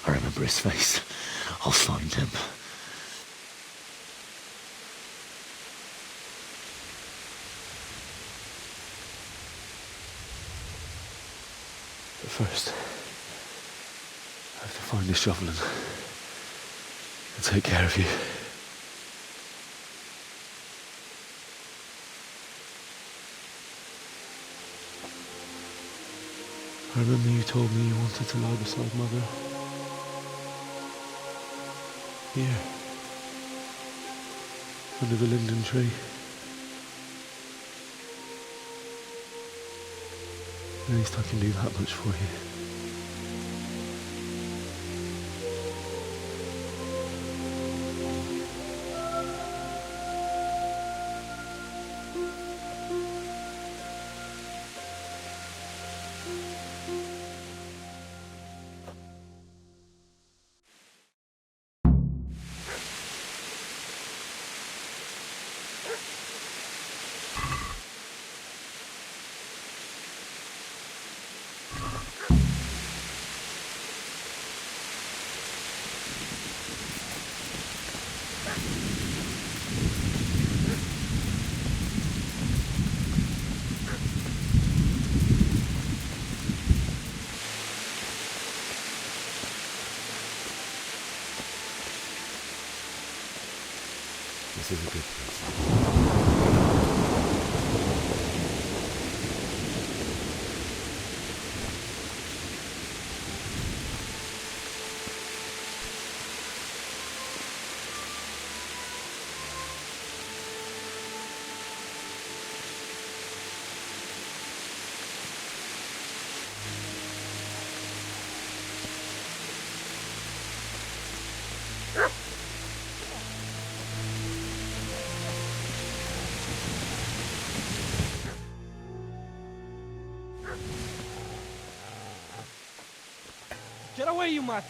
I remember his face. I'll find him. But first, I have to find a shovel and take care of you. I remember you told me you wanted to lie beside Mother. Here. Under the linden tree. At least I can do that much for you. This is a good place. Get away, you mutt!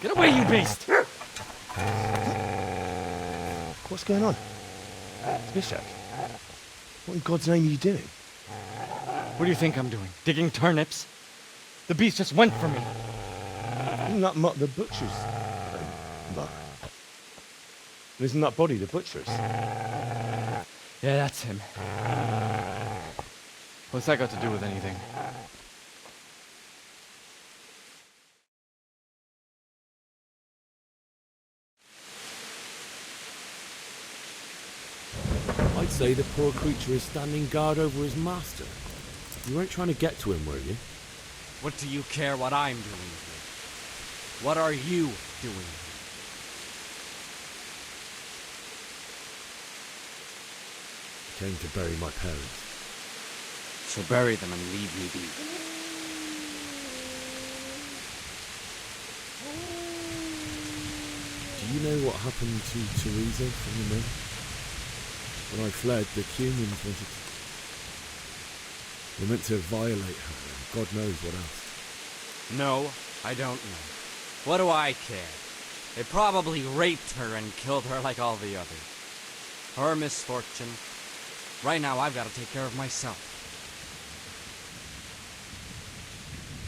Get away, you beast! What's going on? Bishop, what in God's name are you doing? What do you think I'm doing? Digging turnips? The beast just went for me. Isn't that Mutt the butcher's? Mutt. Isn't that body the butcher's? Yeah, that's him. What's that got to do with anything? I'd say the poor creature is standing guard over his master. You weren't trying to get to him, were you? What do you care what I'm doing here? What are you doing here? Came to bury my parents. So bury them and leave me be. Do you know what happened to Teresa from the mill? When I fled, the humans wanted to... They meant to violate her, and God knows what else. No, I don't know. What do I care? They probably raped her and killed her like all the others. Her misfortune. Right now, I've got to take care of myself.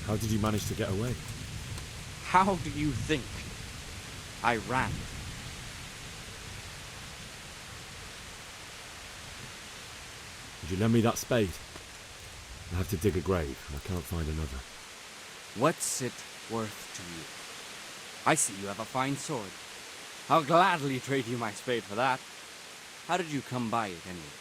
How did you manage to get away? How do you think? I ran. Would you lend me that spade? I have to dig a grave. I can't find another. What's it worth to you? I see you have a fine sword. I'll gladly trade you my spade for that. How did you come by it, anyway?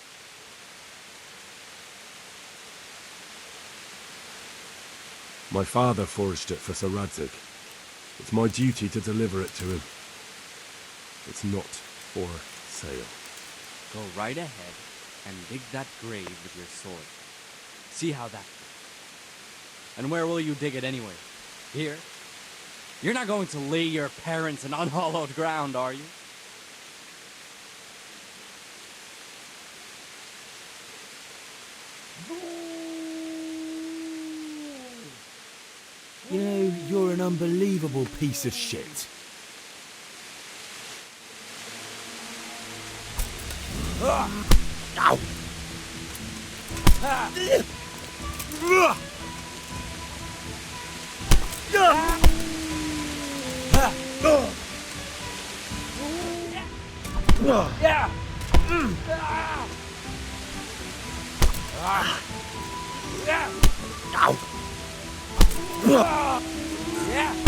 My father forged it for Sir Radzig. It's my duty to deliver it to him. It's not for sale. Go right ahead and dig that grave with your sword. See how that goes. And where will you dig it anyway? Here? You're not going to lay your parents in unhallowed ground, are you? You know, you're an unbelievable piece of shit. Ow! Yeah. Ow! Yeah.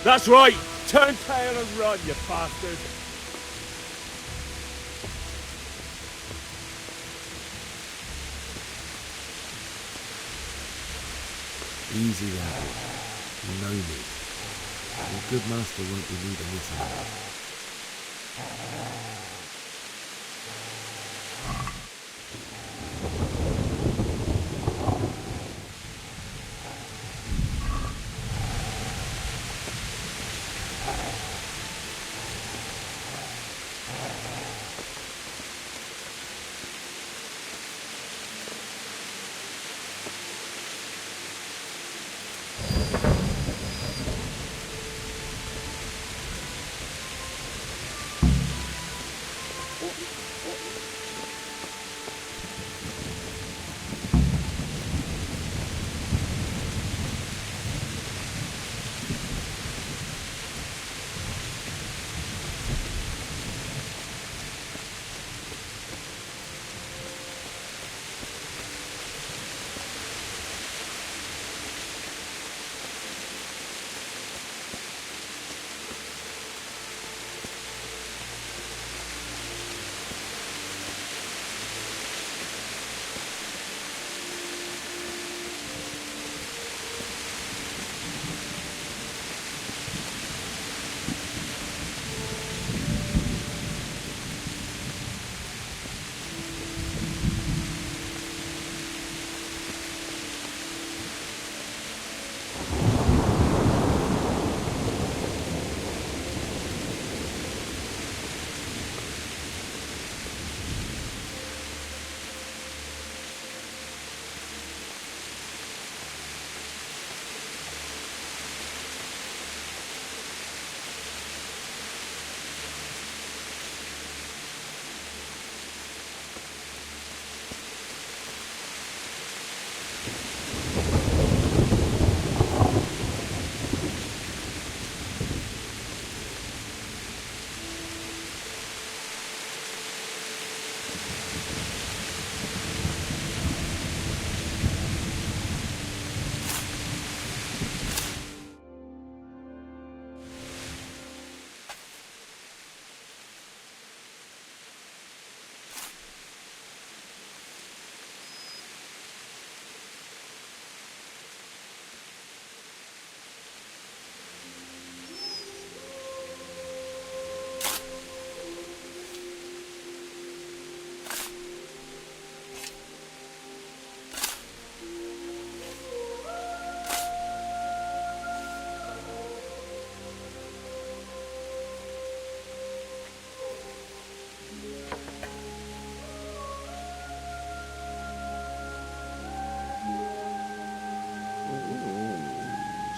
That's right! Turn tail and run, you bastard! Easy there. You know me. Your good master won't be leaving this alone.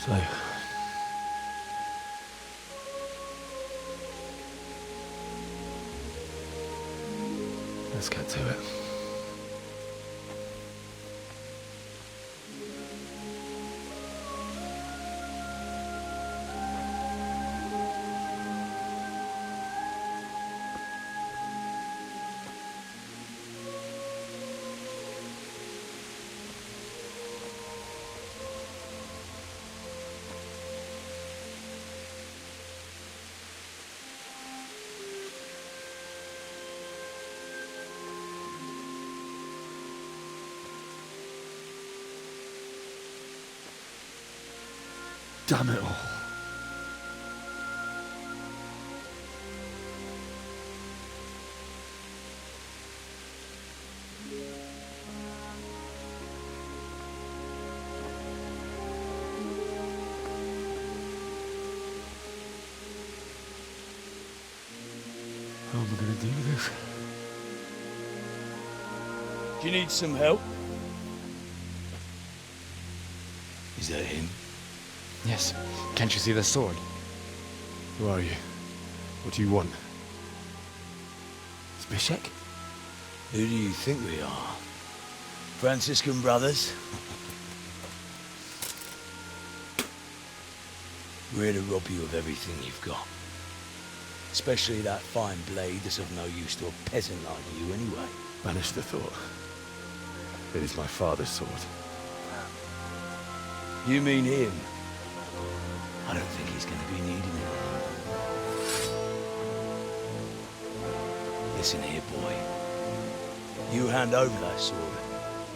So, let's get to it. Damn it all. How am I going to do this? Do you need some help? Is that him? Yes. Can't you see the sword? Who are you? What do you want? Zbyszek? Who do you think we are? Franciscan brothers? We're here to rob you of everything you've got. Especially that fine blade that's of no use to a peasant like you anyway. Banish the thought. It is my father's sword. You mean him? I don't think he's going to be needing it. Listen here, boy. You hand over that sword,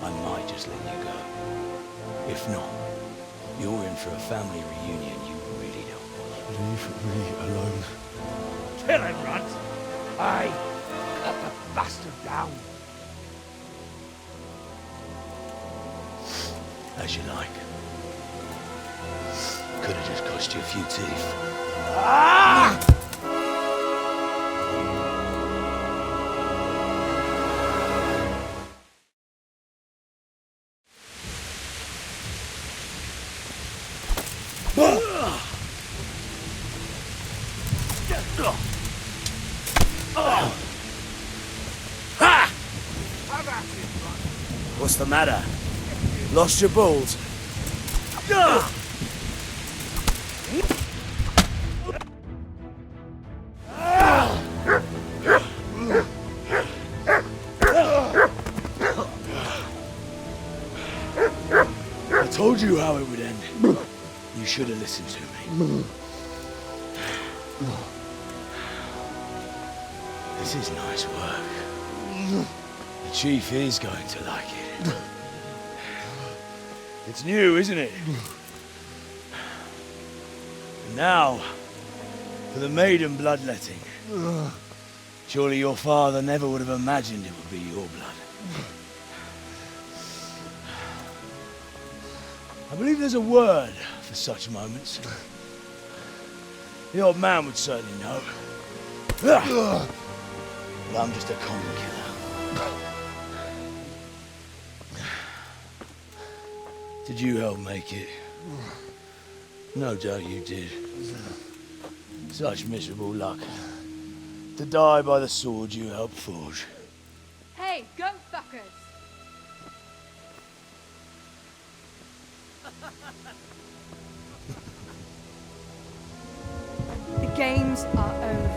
I might just let you go. If not, you're in for a family reunion you really don't want. Leave me alone. Kill him, Runt! Aye, cut the bastard down. As you like. Could have just cost you a few teeth. Ah! What's the matter? Lost your balls? I told you how it would end. You should have listened to me. This is nice work. The chief is going to like it. It's new, isn't it? And now, for the maiden bloodletting. Surely your father never would have imagined it would be your blood. I believe there's a word for such moments. The old man would certainly know. But I'm just a common killer. Did you help make it? No doubt you did. Such miserable luck. To die by the sword you helped forge. Hey, go fuckers! The games are over.